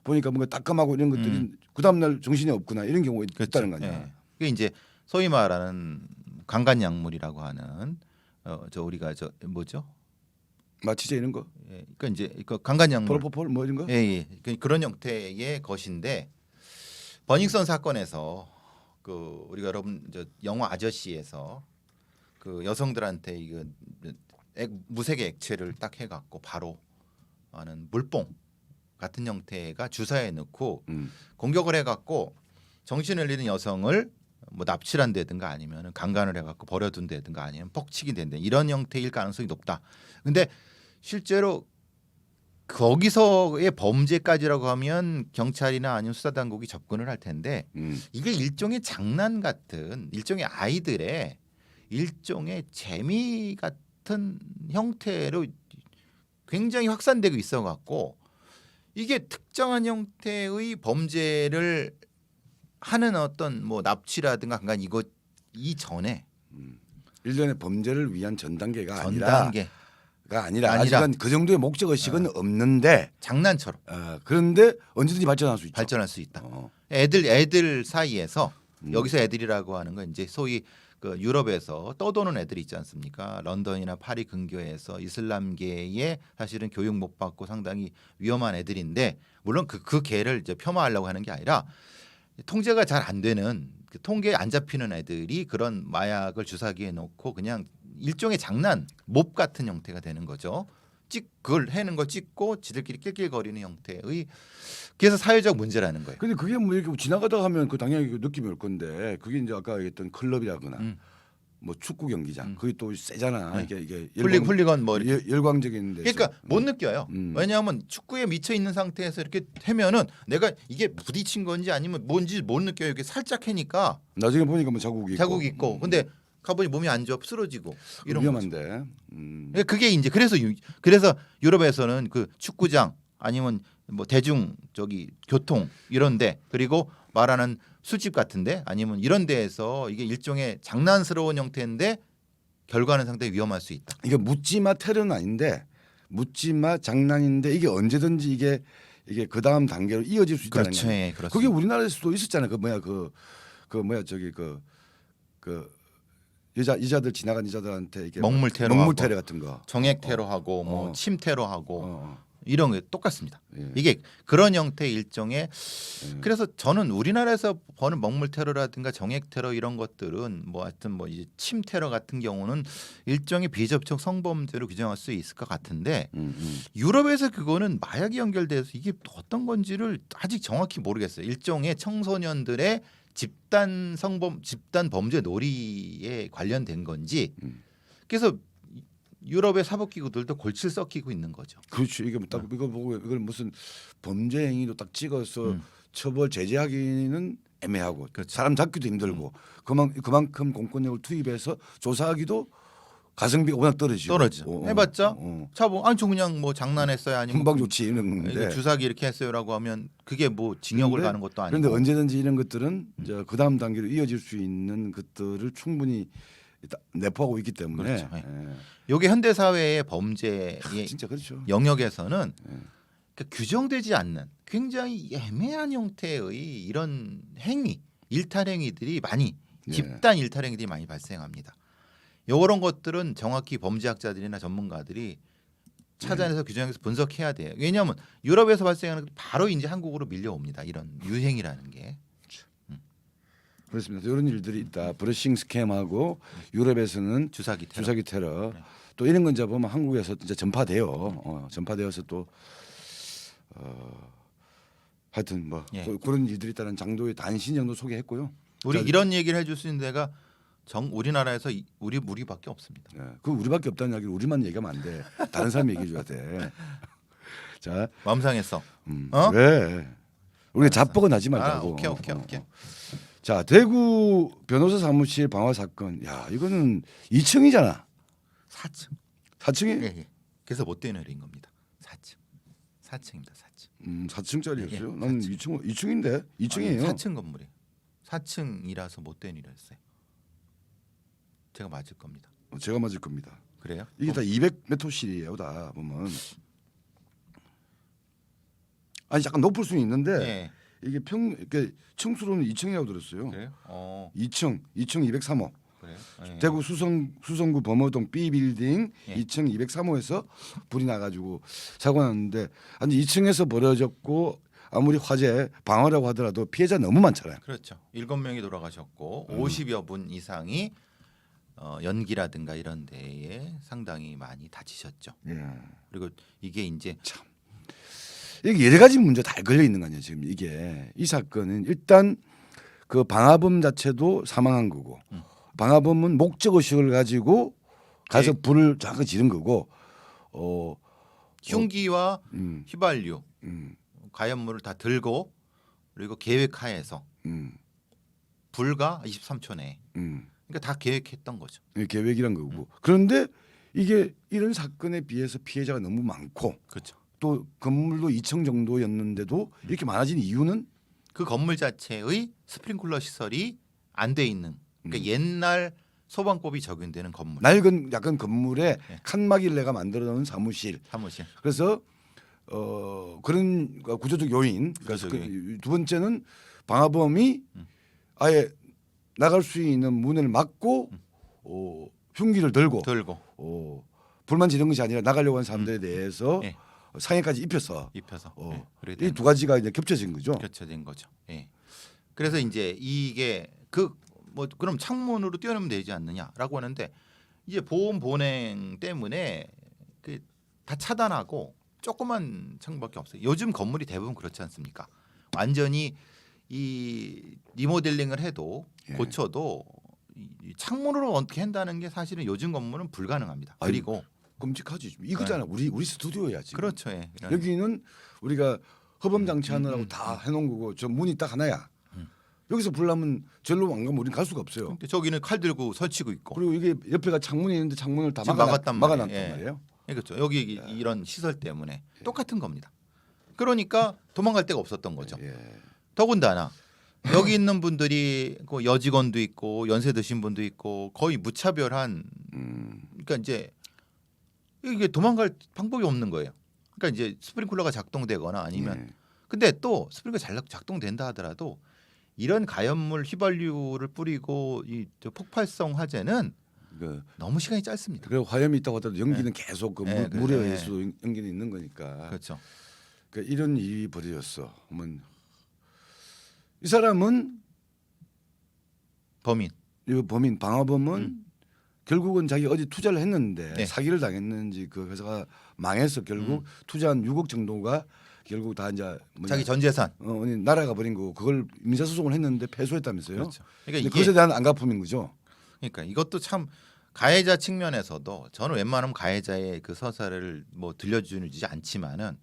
[SPEAKER 1] 보니까 뭔가 따끔하고 이런 것들이 그 다음 날 정신이 없구나 이런 경우가 있다는 거 아니야.
[SPEAKER 2] 예. 그게 이제 소위 말하는 강간약물이라고 하는 우리가 뭐죠?
[SPEAKER 1] 마취제 이런 거?
[SPEAKER 2] 예. 그러니까 이제 강간약물.
[SPEAKER 1] 프로포폴 뭐 이런 거?
[SPEAKER 2] 예. 그런 형태의 것인데 버닝썬 사건에서 우리가 여러분 영화 아저씨에서 그 여성들한테 이거 무색의 액체를 딱 해갖고 바로 하는 물뽕 같은 형태가 주사에 넣고 공격을 해갖고 정신을 잃은 여성을 뭐 납치를 한다든가 아니면 강간을 해갖고 버려둔다든가 아니면 퍽치기 된다 이런 형태일 가능성이 높다. 근데 실제로 거기서의 범죄까지라고 하면 경찰이나 아니면 수사당국이 접근을 할 텐데 이게 일종의 장난 같은 일종의 아이들의 일종의 재미 같은 형태로 굉장히 확산되고 있어갖고 이게 특정한 형태의 범죄를 하는 어떤 뭐 납치라든가 강간 이전에
[SPEAKER 1] 일련의 범죄를 위한 전 단계가
[SPEAKER 2] 전 단계.
[SPEAKER 1] 아니라 아니라
[SPEAKER 2] 아니라.
[SPEAKER 1] 아직은 그 정도의 목적 의식은 없는데
[SPEAKER 2] 장난처럼
[SPEAKER 1] 그런데 언제든지 발전할 수 있죠.
[SPEAKER 2] 발전할 수 있다.
[SPEAKER 1] 어.
[SPEAKER 2] 애들 사이에서 여기서 애들이라고 하는 건 이제 소위 그 유럽에서 떠도는 애들이 있지 않습니까? 런던이나 파리 근교에서 이슬람계에 사실은 교육 못 받고 상당히 위험한 애들인데 물론 그 개를 이제 폄하하려고 하는 게 아니라 통제가 잘 안 되는 그 통계에 안 잡히는 애들이 그런 마약을 주사기에 넣고 그냥 일종의 장난 몹 같은 형태가 되는 거죠. 그걸 해는 거 찍고 지들끼리 낄낄거리는 형태의 그래서 사회적 문제라는 거예요.
[SPEAKER 1] 근데 그게 뭐 이렇게 지나가다 하면 그 당연히 그 느낌이 올 건데 그게 이제 아까 얘기했던 클럽이라거나 뭐 축구 경기장 그게 또 세잖아.
[SPEAKER 2] 네.
[SPEAKER 1] 이게
[SPEAKER 2] 훌리건 뭐 이렇게.
[SPEAKER 1] 열광적인 데서.
[SPEAKER 2] 그러니까 못 느껴요. 왜냐하면 축구에 미쳐 있는 상태에서 이렇게 하면은 내가 이게 부딪힌 건지 아니면 뭔지 못 느껴요. 이렇게 살짝 해니까
[SPEAKER 1] 나중에 보니까 뭐 자국 있고.
[SPEAKER 2] 근데 가보니 몸이 안 좋아 쓰러지고 이런 거죠.
[SPEAKER 1] 위험한데.
[SPEAKER 2] 그러니까 그게 이제 그래서 유럽에서는 그 축구장 아니면 뭐 대중 교통 이런데 그리고 말하는 술집 같은데 아니면 이런 데에서 이게 일종의 장난스러운 형태인데 결과는 상당히 위험할 수 있다.
[SPEAKER 1] 이게 묻지마 테러는 아닌데 묻지마 장난인데 이게 언제든지 이게 그 다음 단계로 이어질 수 있다는
[SPEAKER 2] 그렇죠.
[SPEAKER 1] 거예요.
[SPEAKER 2] 예, 그렇습니다.
[SPEAKER 1] 그게 우리나라에서도 있었잖아요. 여자들 지나간 여자들한테 이게
[SPEAKER 2] 먹물 테러
[SPEAKER 1] 같은 거,
[SPEAKER 2] 정액 테러하고 뭐 침 테러하고
[SPEAKER 1] 어.
[SPEAKER 2] 이런 게 똑같습니다.
[SPEAKER 1] 예.
[SPEAKER 2] 이게 그런 형태의 일종의 그래서 저는 우리나라에서 버는 먹물 테러라든가 정액 테러 이런 것들은 뭐 하여튼 뭐 이제 침 테러 같은 경우는 일종의 비접촉 성범죄로 규정할 수 있을 것 같은데 유럽에서 그거는 마약이 연결돼서 이게 어떤 건지를 아직 정확히 모르겠어요. 일종의 청소년들의 집단 범죄 놀이에 관련된 건지 그래서 유럽의 사법기구들도 골치를 썩히고 있는 거죠.
[SPEAKER 1] 그렇죠. 이게 딱 이거 보고 이걸 무슨 범죄 행위로 딱 찍어서 처벌 제재하기는 애매하고
[SPEAKER 2] 그렇죠.
[SPEAKER 1] 사람 잡기도 힘들고 그만큼 공권력을 투입해서 조사하기도 가성비가 워낙 떨어지죠.
[SPEAKER 2] 해봤자 차보 아니 저 그냥 뭐 장난했어요 아니면
[SPEAKER 1] 훈방 조치 이런 건데
[SPEAKER 2] 주사기 이렇게 했어요라고 하면 그게 뭐 징역을 가는 것도 아니고.
[SPEAKER 1] 그런데 언제든지 이런 것들은 이제 그 다음 단계로 이어질 수 있는 것들을 충분히 내포하고 있기 때문에
[SPEAKER 2] 그렇죠. 요게 현대 사회의 범죄의
[SPEAKER 1] 진짜 그렇죠.
[SPEAKER 2] 영역에서는 그러니까 규정되지 않는 굉장히 애매한 형태의 이런 행위, 일탈 행위들이 많이 집단 일탈 행위들이 많이 발생합니다. 이런 것들은 정확히 범죄학자들이나 전문가들이 찾아내서 규정해서 분석해야 돼요. 왜냐하면 유럽에서 발생하는 게 바로 이제 한국으로 밀려옵니다. 이런 유행이라는 게.
[SPEAKER 1] 그렇습니다. 이런 일들이 있다. 브러싱 스캠하고 유럽에서는
[SPEAKER 2] 주사기
[SPEAKER 1] 테러.
[SPEAKER 2] 네.
[SPEAKER 1] 또 이런 건 이제 보면 한국에서 이제 전파돼요. 전파되어서 또 하여튼 뭐 그런 일들이 있다는 장도의 단신 정도 소개했고요.
[SPEAKER 2] 우리 이런 얘기를 해줄 수 있는 데가 우리나라에서 우리밖에 없습니다.
[SPEAKER 1] 그 우리밖에 없다는 이야기를 우리만 얘기하면 안 돼. 다른 사람이 얘기해 줘야 돼. 자,
[SPEAKER 2] 마음 상했어.
[SPEAKER 1] 왜? 우리가 자뻑은 하지 말자고.
[SPEAKER 2] 오케이.
[SPEAKER 1] 자, 대구 변호사 사무실 방화 사건. 야, 이거는 2층이잖아.
[SPEAKER 2] 4층.
[SPEAKER 1] 4층이?
[SPEAKER 2] 예. 그래서 못 되는 겁니다. 4층. 4층입니다. 4층.
[SPEAKER 1] 4층짜리였어요?
[SPEAKER 2] 예,
[SPEAKER 1] 난 2층인데 2층이에요.
[SPEAKER 2] 4층 건물이. 4층이라서 못 되는 일을 했어요. 제가 맞을 겁니다.
[SPEAKER 1] 제가 맞을 겁니다.
[SPEAKER 2] 그래요?
[SPEAKER 1] 이게 다 200몇 호실이에요, 다 보면. 아니 잠깐 높을 수는 있는데
[SPEAKER 2] 예.
[SPEAKER 1] 이게 이렇게 층수로는 2층이라고 들었어요.
[SPEAKER 2] 그래요?
[SPEAKER 1] 2층 203호.
[SPEAKER 2] 그래요? 예.
[SPEAKER 1] 대구 수성구 범어동 B 빌딩
[SPEAKER 2] 예.
[SPEAKER 1] 2층 203호에서 불이 나가지고 사고 났는데 아니 2층에서 벌어졌고 아무리 화재 방화라고 하더라도 피해자 너무 많잖아요.
[SPEAKER 2] 그렇죠. 7명이 돌아가셨고 50여 분 이상이 연기라든가 이런 데에 상당히 많이 다치셨죠. 그리고 이게 이제
[SPEAKER 1] 참 이게 여러 가지 문제가 다 걸려 있는 거 아니에요. 지금 이게 이 사건은 일단 그 방화범 자체도 사망한 거고 방화범은 목적 의식을 가지고 가서 불을 잠깐 지른 거고
[SPEAKER 2] 흉기와 휘발유, 가연물을 다 들고 그리고 계획하에서 불과 23초 내에 그러니까 다 계획했던 거죠.
[SPEAKER 1] 계획이란 거고 그런데 이게 이런 사건에 비해서 피해자가 너무 많고
[SPEAKER 2] 그렇죠.
[SPEAKER 1] 또 건물도 2층 정도였는데도 이렇게 많아진 이유는
[SPEAKER 2] 그 건물 자체의 스프링클러 시설이 안 돼 있는 그러니까 옛날 소방법이 적용되는 건물.
[SPEAKER 1] 낡은 약간 건물에
[SPEAKER 2] 네.
[SPEAKER 1] 칸막이를 내가 만들어 놓은 사무실.
[SPEAKER 2] 사무실.
[SPEAKER 1] 그래서 그런 구조적 요인.
[SPEAKER 2] 구조적
[SPEAKER 1] 그 두 번째는 방화범이 아예 나갈 수 있는 문을 막고 흉기를 들고 불만 지른 것이 아니라 나가려고 하는 사람들에 대해서
[SPEAKER 2] 예.
[SPEAKER 1] 상해까지 입혀서
[SPEAKER 2] 입혀서
[SPEAKER 1] 이 두 가지가 이제 겹쳐진 거죠.
[SPEAKER 2] 겹쳐진 거죠. 예. 그래서 이제 이게 그럼 창문으로 뛰어내면 되지 않느냐라고 하는데 이제 보험 보냉 때문에 그 다 차단하고 조그만 창밖에 없어요. 요즘 건물이 대부분 그렇지 않습니까? 완전히 이 리모델링을 해도
[SPEAKER 1] 예.
[SPEAKER 2] 고쳐도 이 창문으로 어떻게 한다는 게 사실은 요즘 건물은 불가능합니다.
[SPEAKER 1] 아니,
[SPEAKER 2] 그리고
[SPEAKER 1] 끔찍하지. 이거잖아. 우리 스튜디오야 지금.
[SPEAKER 2] 그렇죠. 예.
[SPEAKER 1] 여기는 우리가 허범 장치하느라고 다 해놓은 거고 저 문이 딱 하나야. 여기서 불나면 절로 안 가면 우리는 갈 수가 없어요.
[SPEAKER 2] 근데 저기는 칼 들고 설치고 있고.
[SPEAKER 1] 그리고 이게 옆에가 창문이 있는데 창문을 다
[SPEAKER 2] 지금
[SPEAKER 1] 막아놨단
[SPEAKER 2] 막았단
[SPEAKER 1] 말이에요.
[SPEAKER 2] 예, 그렇죠. 여기 이런 시설 때문에 똑같은 겁니다. 그러니까 도망갈 데가 없었던 거죠.
[SPEAKER 1] 예.
[SPEAKER 2] 더군다나 여기 있는 분들이 그 여직원도 있고 연세 드신 분도 있고 거의 무차별한 그러니까 이제 이게 도망갈 방법이 없는 거예요. 그러니까 이제 스프링클러가 작동되거나 아니면
[SPEAKER 1] 예.
[SPEAKER 2] 근데 또 스프링클러 잘 작동된다 하더라도 이런 가연물 휘발유를 뿌리고 저 폭발성 화재는
[SPEAKER 1] 그
[SPEAKER 2] 너무 시간이 짧습니다.
[SPEAKER 1] 그리고 화염이 있다고 하더라도 연기는 계속 그
[SPEAKER 2] 네,
[SPEAKER 1] 물에
[SPEAKER 2] 네.
[SPEAKER 1] 의해서 연기는 있는 거니까.
[SPEAKER 2] 그렇죠.
[SPEAKER 1] 그러니까 이런 일이 벌어졌어. 그러면 이 사람은
[SPEAKER 2] 범인.
[SPEAKER 1] 이 범인 방화범은 결국은 자기 어디 투자를 했는데
[SPEAKER 2] 네.
[SPEAKER 1] 사기를 당했는지 그 회사가 망해서 결국 투자한 6억 정도가 결국 다 이제
[SPEAKER 2] 자기 전 재산.
[SPEAKER 1] 날아가 버린 거고 그걸 민사소송을 했는데 패소했다면서요.
[SPEAKER 2] 그렇죠. 그러니까
[SPEAKER 1] 근데
[SPEAKER 2] 이게
[SPEAKER 1] 그것에 대한 안갚음인 거죠.
[SPEAKER 2] 그러니까 이것도 참 가해자 측면에서도 저는 웬만하면 가해자의 그 서사를 뭐 들려주지 않지만은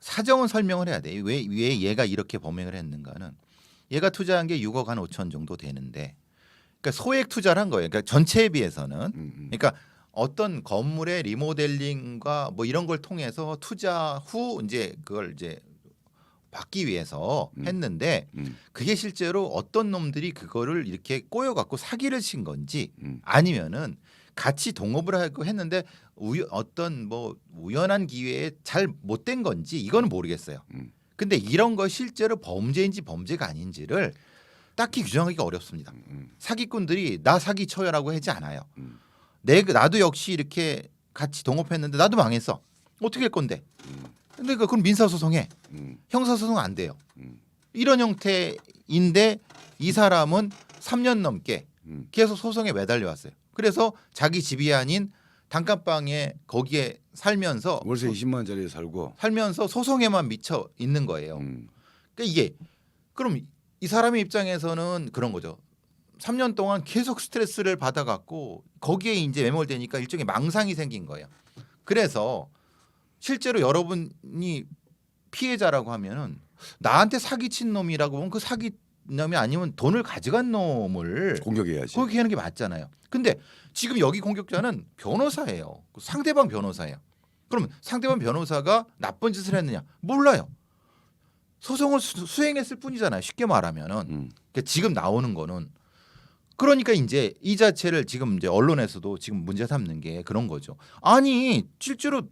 [SPEAKER 2] 사정은 설명을 해야 돼. 왜 얘가 이렇게 범행을 했는가는 얘가 투자한 게 6억 한 5천 정도 되는데 그러니까 소액 투자를 한 거예요. 그러니까 전체에 비해서는 그러니까 어떤 건물의 리모델링과 뭐 이런 걸 통해서 투자 후 이제 그걸 이제 받기 위해서 했는데 그게 실제로 어떤 놈들이 그거를 이렇게 꼬여갖고 사기를 친 건지 아니면은 같이 동업을 하고 했는데 어떤 뭐 우연한 기회에 잘 못된 건지 이거는 모르겠어요. 근데 이런 거 실제로 범죄인지 범죄가 아닌지를 딱히 규정하기가 어렵습니다. 사기꾼들이 나 사기 쳐요라고 하지 않아요. 나도 역시 이렇게 같이 동업했는데 나도 망했어. 어떻게 할 건데? 근데 그럼 민사소송해. 형사소송 안 돼요. 이런 형태인데 이 사람은 3년 넘게 계속 소송에 매달려 왔어요. 그래서 자기 집이 아닌 단칸방에 거기에 살면서
[SPEAKER 1] 월세 20만 원짜리에 살고
[SPEAKER 2] 소송에만 미쳐 있는 거예요. 그러니까 이게 그럼 이 사람의 입장에서는 그런 거죠. 3년 동안 계속 스트레스를 받아갖고 거기에 이제 매몰되니까 일종의 망상이 생긴 거예요. 그래서 실제로 여러분이 피해자라고 하면은 나한테 사기친 놈이라고 하면 그 사기 놈이 아니면 돈을 가져간 놈을
[SPEAKER 1] 공격해야지.
[SPEAKER 2] 그렇게 하는 게 맞잖아요. 근데 지금 여기 공격자는 변호사예요. 상대방 변호사예요. 그러면 상대방 변호사가 나쁜 짓을 했느냐? 몰라요. 소송을 수행했을 뿐이잖아요. 쉽게 말하면은 그러니까 지금 나오는 거는 그러니까 이제 이 자체를 지금 이제 언론에서도 지금 문제 삼는 게 그런 거죠. 아니 실제로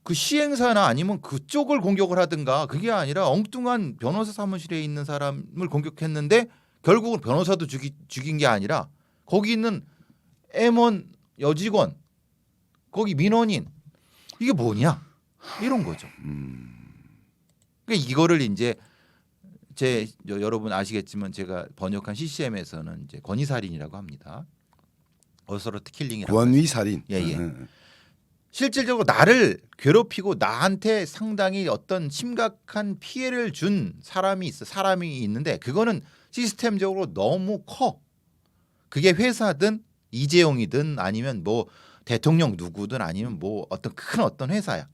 [SPEAKER 2] 그 시행사나 아니면 그쪽을 공격을 하든가 그게 아니라 엉뚱한 변호사 사무실에 있는 사람을 공격했는데 결국은 변호사도 죽인 게 아니라 거기 있는 M1 여직원 거기 민원인 이게 뭐냐 이런 거죠. 그러니까 이거를 이제 여러분 아시겠지만 제가 번역한 CCM에서는 이제 권위살인이라고 합니다. 어서러트 킬링이라고.
[SPEAKER 1] 권위살인.
[SPEAKER 2] 예. 실질적으로 나를 괴롭히고 나한테 상당히 어떤 심각한 피해를 준 사람이 있는데 그거는 시스템적으로 너무 커. 그게 회사든 이재용이든 아니면 뭐 대통령 누구든 아니면 뭐 어떤 회사야.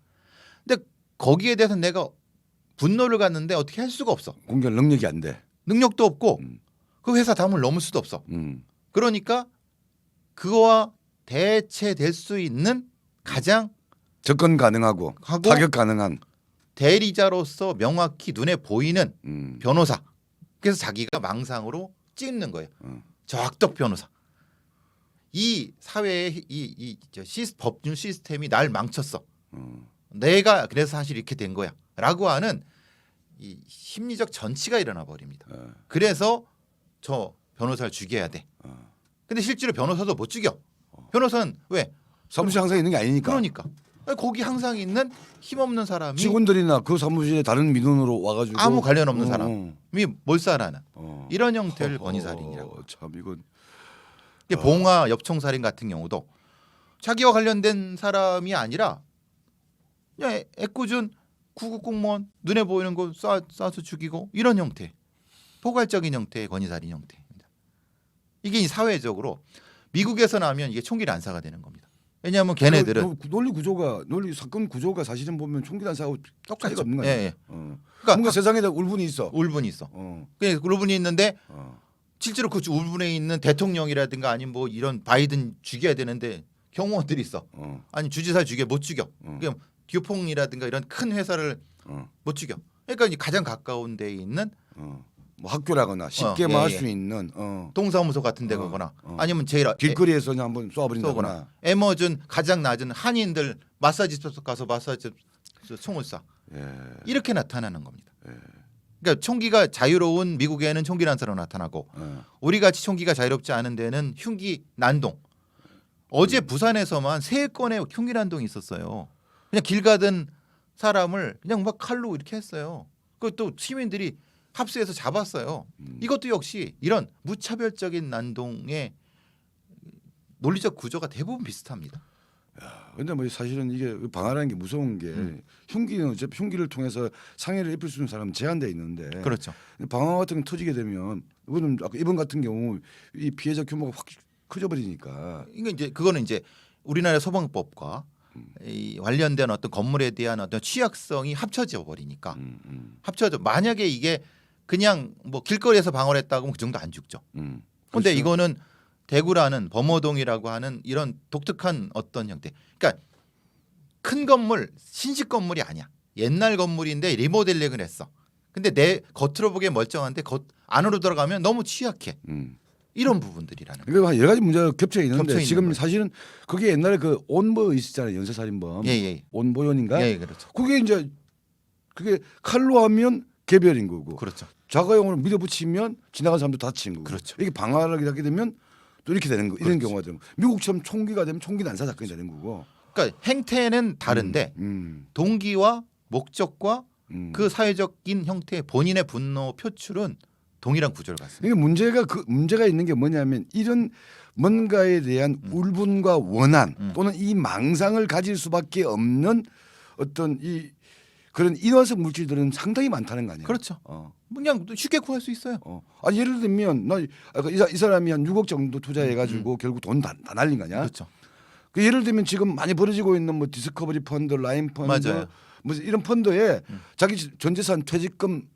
[SPEAKER 2] 근데 거기에 대해서 내가 분노를 갖는데 어떻게 할 수가 없어.
[SPEAKER 1] 공격 능력이 안 돼.
[SPEAKER 2] 능력도 없고 그 회사 담을 넘을 수도 없어. 그러니까 그거와 대체될 수 있는 가장
[SPEAKER 1] 접근 가능하고 타격 가능한
[SPEAKER 2] 대리자로서 명확히 눈에 보이는 변호사. 그래서 자기가 망상으로 찍는 거예요. 저 악덕 변호사. 이 사회의 법률 시스템이 날 망쳤어.
[SPEAKER 1] 어.
[SPEAKER 2] 내가 그래서 사실 이렇게 된 거야라고 하는 이 심리적 전치가 일어나 버립니다. 그래서 저 변호사를 죽여야 돼. 근데 실제로 변호사도 못 죽여. 변호사는 왜?
[SPEAKER 1] 사무실 항상 있는 게 아니니까.
[SPEAKER 2] 그러니까 거기 항상 있는 힘없는 사람이
[SPEAKER 1] 직원들이나 그 사무실에 다른 민원으로 와가지고
[SPEAKER 2] 아무 관련 없는 사람이 몰살하는
[SPEAKER 1] 어.
[SPEAKER 2] 이런 형태를 권위살인이라고.
[SPEAKER 1] 참 이건
[SPEAKER 2] 이게 봉화 엽총살인 같은 경우도 자기와 관련된 사람이 아니라 그냥 애꿎은 구급 공무원 눈에 보이는 거 쏴서 죽이고 이런 형태, 포괄적인 형태의 권위살인 형태입니다. 이게 이 사회적으로 미국에서 나면 이게 총기 난사가 되는 겁니다. 왜냐하면 걔네들은
[SPEAKER 1] 논리 사건 구조가 사실은 보면 총기 난사하고 차이가 없는 거야.
[SPEAKER 2] 예.
[SPEAKER 1] 그러니까 뭔가 세상에 울분이 있어.
[SPEAKER 2] 울분이 있어.
[SPEAKER 1] 어.
[SPEAKER 2] 울분이 있는데
[SPEAKER 1] 어.
[SPEAKER 2] 실제로 그 울분에 있는 대통령이라든가 아니면 뭐 이런 바이든 죽여야 되는데 경호원들이 있어.
[SPEAKER 1] 어.
[SPEAKER 2] 아니 주지사 죽여 못 죽여. 그냥 듀퐁이라든가 이런 큰 회사를 못 죽여. 그러니까 이제 가장 가까운 데에 있는
[SPEAKER 1] 뭐 학교라거나 쉽게만 할 수 있는
[SPEAKER 2] 동사무소 같은 데 가거나 아니면 제일
[SPEAKER 1] 길거리에서 그냥 한번 쏴버린다거나
[SPEAKER 2] 쏘거나 에머전 가장 낮은 한인들 마사지 집 가서 마사지 총을 쏴.
[SPEAKER 1] 예.
[SPEAKER 2] 이렇게 나타나는 겁니다. 그러니까 총기가 자유로운 미국에는 총기 난사로 나타나고 우리 같이 총기가 자유롭지 않은 데는 흉기 난동. 어제 부산에서만 3건의 흉기 난동이 있었어요. 그냥 길 가던 사람을 그냥 막 칼로 이렇게 했어요. 그것도 시민들이 합수해서 잡았어요. 이것도 역시 이런 무차별적인 난동의 논리적 구조가 대부분 비슷합니다.
[SPEAKER 1] 근데 뭐 사실은 이게 방화라는 게 무서운 게 흉기는 어차피 흉기를 통해서 상해를 입힐 수 있는 사람은 제한돼 있는데
[SPEAKER 2] 그렇죠.
[SPEAKER 1] 방화 같은 게 터지게 되면 이거는 아까 이번 같은 경우 이 피해자 규모가 확 커져버리니까
[SPEAKER 2] 이게 이제 그거는 이제 우리나라 소방법과 이 관련된 어떤 건물에 대한 어떤 취약성이 합쳐져 버리니까 합쳐져 만약에 이게 그냥 뭐 길거리에서 방어를 했다고 하면 그 정도 안 죽죠. 근데
[SPEAKER 1] 그렇죠.
[SPEAKER 2] 이거는 대구라는 범어동이라고 하는 이런 독특한 어떤 형태. 그러니까 큰 건물 신식 건물이 아니야. 옛날 건물인데 리모델링을 했어. 근데 내 겉으로 보기에 멀쩡한데 안으로 들어가면 너무 취약해. 이런 부분들이라는 거예요.
[SPEAKER 1] 그러니까 여러 가지 문제가 겹쳐 있는데
[SPEAKER 2] 겹쳐 있는
[SPEAKER 1] 지금
[SPEAKER 2] 거예요.
[SPEAKER 1] 사실은 그게 옛날에 그 온보 있었잖아요. 연쇄살인범.
[SPEAKER 2] 예.
[SPEAKER 1] 온보연인가?
[SPEAKER 2] 예, 그렇죠.
[SPEAKER 1] 그게 이제 그게 칼로 하면 개별인 거고
[SPEAKER 2] 그렇죠.
[SPEAKER 1] 자가용으로 밀어붙이면 지나간 사람도 다친 거고
[SPEAKER 2] 그렇죠.
[SPEAKER 1] 이게 방화를 하게 되면 또 이렇게 되는 거 이런
[SPEAKER 2] 그렇죠.
[SPEAKER 1] 경우가 되는 거. 미국처럼 총기가 되면 총기 난사 사건이 되는 거고.
[SPEAKER 2] 그러니까 행태는 다른데 동기와 목적과 그 사회적인 형태의 본인의 분노 표출은 동일한 구조를 갖습니다.
[SPEAKER 1] 이게 문제가 있는 게 뭐냐면 이런 뭔가에 대한 울분과 원한 또는 이 망상을 가질 수밖에 없는 어떤 이 그런 인화성 물질들은 상당히 많다는 거 아니에요.
[SPEAKER 2] 그렇죠. 그냥 쉽게 구할 수 있어요.
[SPEAKER 1] 아니 예를 들면 이 사람이 한 6억 정도 투자해가지고 결국 돈 다 날린 거 아니야?
[SPEAKER 2] 그렇죠.
[SPEAKER 1] 그 예를 들면 지금 많이 벌어지고 있는 뭐 디스커버리 펀드, 라인 펀드,
[SPEAKER 2] 맞아요.
[SPEAKER 1] 뭐 이런 펀드에 자기 전재산 퇴직금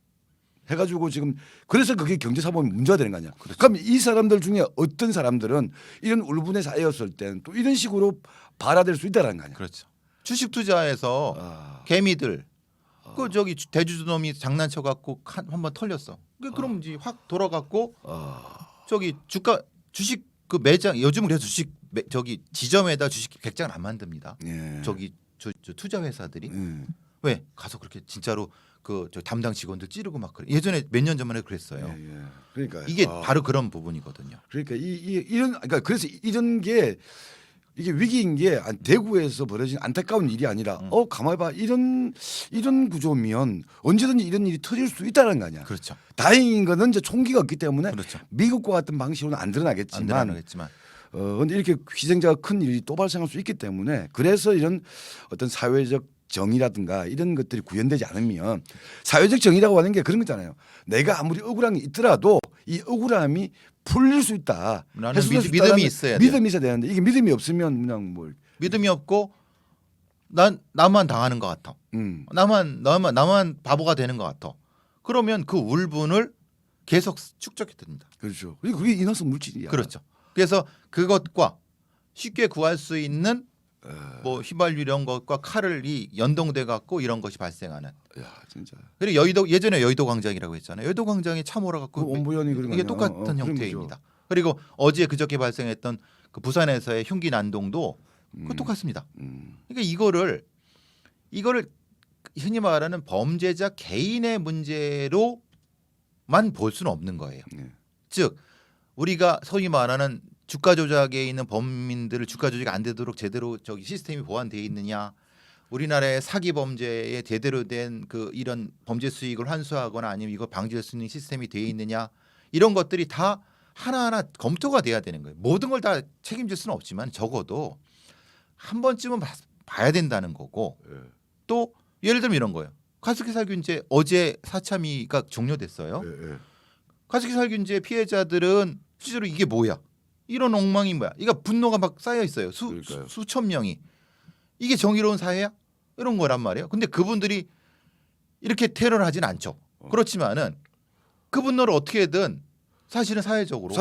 [SPEAKER 1] 해가지고 지금 그래서 그게 경제사범이 문제가 되는 거 아니야.
[SPEAKER 2] 그렇죠.
[SPEAKER 1] 그럼 이 사람들 중에 어떤 사람들은 이런 울분에 쌓였을 때는 또 이런 식으로 발화될 수 있다는 거 아니야.
[SPEAKER 2] 그렇죠. 주식 투자에서 개미들 그 저기 대주주놈이 장난쳐 갖고 한번 털렸어. 그럼 이제 확 돌아갔고 저기 주식 그 매장 요즘 그래서 주식 저기 지점에다 주식 100장 안 만듭니다.
[SPEAKER 1] 예.
[SPEAKER 2] 저기 저 투자 회사들이 왜 가서 그렇게 진짜로 그 저 담당 직원들 찌르고 막 그래. 예전에 몇 년 전만에 그랬어요.
[SPEAKER 1] 예. 그러니까
[SPEAKER 2] 이게 바로 그런 부분이거든요.
[SPEAKER 1] 그러니까 이런 그러니까 그래서 이런 게 이게 위기인 게 대구에서 벌어진 안타까운 일이 아니라 가만히 봐 이런 구조면 언제든지 이런 일이 터질 수 있다는 거 아니야.
[SPEAKER 2] 그렇죠.
[SPEAKER 1] 다행인 거는 이제 총기가 없기 때문에
[SPEAKER 2] 그렇죠.
[SPEAKER 1] 미국과 같은 방식으로는 안 드러나겠지만
[SPEAKER 2] 안 드러나겠지만
[SPEAKER 1] 근데 이렇게 희생자가 큰 일이 또 발생할 수 있기 때문에 그래서 이런 어떤 사회적 정의라든가 이런 것들이 구현되지 않으면 사회적 정의라고 하는 게 그런 거잖아요. 내가 아무리 억울한 게 있더라도 이 억울함이 풀릴 수 있다.
[SPEAKER 2] 라는 믿음이 있어야 돼요.
[SPEAKER 1] 믿음이 있어야 되는데 이게 믿음이 없으면 그냥 뭐
[SPEAKER 2] 믿음이 없고 나만 당하는 것 같아. 나만 바보가 되는 것 같아. 그러면 그 울분을 계속 축적해 듭니다.
[SPEAKER 1] 그렇죠. 그게 인화성 물질이야.
[SPEAKER 2] 그렇죠. 그래서 그것과 쉽게 구할 수 있는 뭐 휘발유 이런 것과 칼을 연동돼 갖고 이런 것이 발생하는.
[SPEAKER 1] 야 진짜.
[SPEAKER 2] 그리고 예전에 여의도 광장이라고 했잖아요. 여의도 광장에 차 몰아갖고
[SPEAKER 1] 온보연이 그런
[SPEAKER 2] 이게
[SPEAKER 1] 거
[SPEAKER 2] 똑같은
[SPEAKER 1] 그런
[SPEAKER 2] 형태입니다. 그리고 어제 그저께 발생했던 그 부산에서의 흉기 난동도 그 똑같습니다. 그러니까 이거를 흔히 말하는 범죄자 개인의 문제로만 볼 수는 없는 거예요.
[SPEAKER 1] 네.
[SPEAKER 2] 즉 우리가 소위 말하는 주가 조작에 있는 범인들을 주가 조작이 안 되도록 제대로 저기 시스템이 보완되어 있느냐, 우리나라의 사기 범죄에 제대로 된 그 이런 범죄 수익을 환수하거나 아니면 이거 방지할 수 있는 시스템이 되어 있느냐, 이런 것들이 다 하나하나 검토가 돼야 되는 거예요. 모든 걸 다 책임질 수는 없지만 적어도 한 번쯤은 봐야 된다는 거고,
[SPEAKER 1] 예.
[SPEAKER 2] 또 예를 들면 이런 거예요. 가습기 살균제 어제 사참위가 종료됐어요.
[SPEAKER 1] 예, 예.
[SPEAKER 2] 가습기 살균제 피해자들은 실제로 이게 뭐야? 이런 엉망이 뭐야? 이거 분노가 막 쌓여 있어요.
[SPEAKER 1] 그러니까요.
[SPEAKER 2] 수천 명이. 이게 정의로운 사회야? 이런 거란 말이에요. 근데 그분들이 이렇게 테러를 하진 않죠. 그렇지만은 그 분노를 어떻게든 사실은
[SPEAKER 1] 사회적으로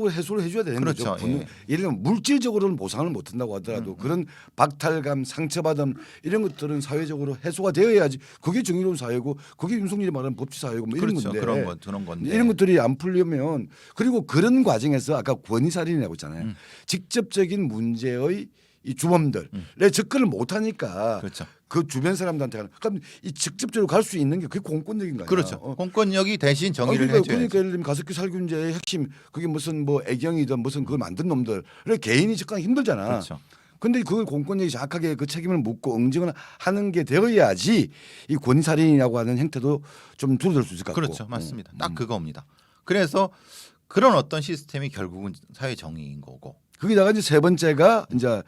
[SPEAKER 1] 해소를 해줘야 되는
[SPEAKER 2] 그렇죠.
[SPEAKER 1] 거죠. 예를 들면 물질적으로는 보상을 못 한다고 하더라도 그런 박탈감, 상처받음 이런 것들은 사회적으로 해소가 되어야지 그게 정의로운 사회고 그게 윤석열이 말하는 법치 사회고 뭐 이런
[SPEAKER 2] 그렇죠.
[SPEAKER 1] 건데
[SPEAKER 2] 그런 건데
[SPEAKER 1] 이런 것들이 안 풀려면, 그리고 그런 과정에서 아까 권위살인이라고 했잖아요. 직접적인 문제의 이 주범들에 접근을 못 하니까
[SPEAKER 2] 그렇죠.
[SPEAKER 1] 그 주변 사람들한테 가는, 그럼 이 직접적으로 갈 수 있는 게 그게 공권력인 거야.
[SPEAKER 2] 그렇죠. 공권력이 대신 정의를
[SPEAKER 1] 그러니까
[SPEAKER 2] 해줘야지.
[SPEAKER 1] 예를 들면 가습기 살균제의 핵심 그게 무슨 뭐 애경이든 무슨 그걸 만든 놈들 개인이 접근하기 힘들잖아.
[SPEAKER 2] 그렇죠.
[SPEAKER 1] 근데 그걸 공권력이 정확하게 그 책임을 묻고 응징을 하는 게 되어야지 이 권위살인이라고 하는 행태도 좀 줄어들 수 있을 것 같고.
[SPEAKER 2] 그렇죠. 맞습니다. 딱 그겁니다. 그래서 그런 어떤 시스템이 결국은 사회 정의인 거고.
[SPEAKER 1] 거기다가 이제 세 번째가 이제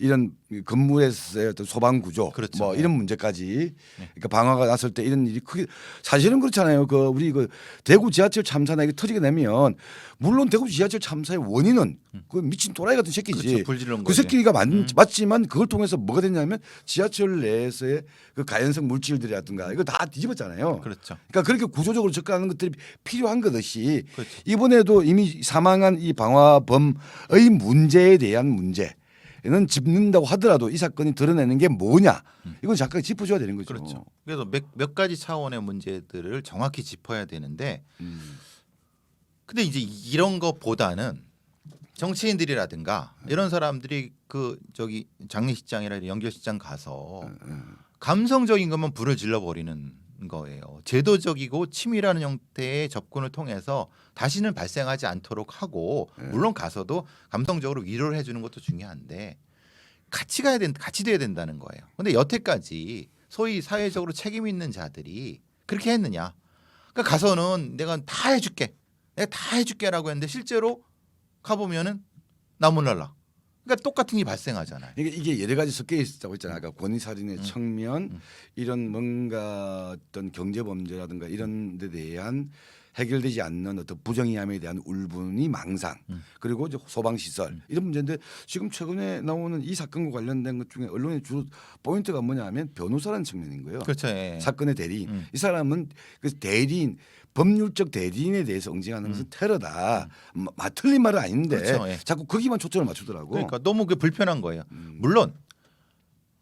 [SPEAKER 1] 이런 건물에서의 어떤 소방 구조,
[SPEAKER 2] 그렇죠.
[SPEAKER 1] 뭐
[SPEAKER 2] 네.
[SPEAKER 1] 이런 문제까지. 그러니까 방화가 났을 때 이런 일이 크게, 사실은 그렇잖아요. 그 우리 그 대구 지하철 참사나 이게 터지게 되면 물론 대구 지하철 참사의 원인은 그 미친 또라이 같은 새끼지.
[SPEAKER 2] 그렇죠. 불질른
[SPEAKER 1] 그
[SPEAKER 2] 거지.
[SPEAKER 1] 새끼가 맞지만 그걸 통해서 뭐가 됐냐면 지하철 내에서의 그 가연성 물질들이라든가 이거 다 뒤집었잖아요.
[SPEAKER 2] 그렇죠.
[SPEAKER 1] 그러니까 그렇게 구조적으로 접근하는 것들이 필요한 것이
[SPEAKER 2] 그렇죠.
[SPEAKER 1] 이번에도 이미 사망한 이 방화범의 문제에 대한 문제는 짚는다고 하더라도 이 사건이 드러내는 게 뭐냐, 이건 잠깐 짚어줘야 되는 거죠.
[SPEAKER 2] 그렇죠. 그래서 몇 가지 차원의 문제들을 정확히 짚어야 되는데, 근데 이제 이런 것보다는 정치인들이라든가 이런 사람들이 그 저기 장례식장이나 연결식장 가서 감성적인 것만 불을 질러 버리는 거예요. 제도적이고 치밀한 형태의 접근을 통해서 다시는 발생하지 않도록 하고, 물론 가서도 감성적으로 위로를 해주는 것도 중요한데 같이 돼야 된다는 거예요. 근데 여태까지 소위 사회적으로 책임 있는 자들이 그렇게 했느냐? 그러니까 가서는 내가 다 해줄게라고 했는데 실제로 가보면은 나무랄라. 그러니까 똑같은 일이 발생하잖아요.
[SPEAKER 1] 이게 여러 가지 섞여 있다고 했잖아요. 아까 권위살인의 측면, 이런 뭔가 어떤 경제범죄라든가 이런 데 대한 해결되지 않는 어떤 부정의함에 대한 울분이 망상, 그리고 이제 소방시설 이런 문제인데, 지금 최근에 나오는 이 사건과 관련된 것 중에 언론의 주로 포인트가 뭐냐면 변호사라는 측면인 거예요.
[SPEAKER 2] 그렇죠. 예.
[SPEAKER 1] 사건의 대리인. 이 사람은 그 대리인, 법률적 대리인에 대해서 응징하는 것은 테러다. 틀린 말은 아닌데
[SPEAKER 2] 그렇죠, 예.
[SPEAKER 1] 자꾸 거기만 초점을 맞추더라고.
[SPEAKER 2] 그러니까 너무 그 불편한 거예요. 물론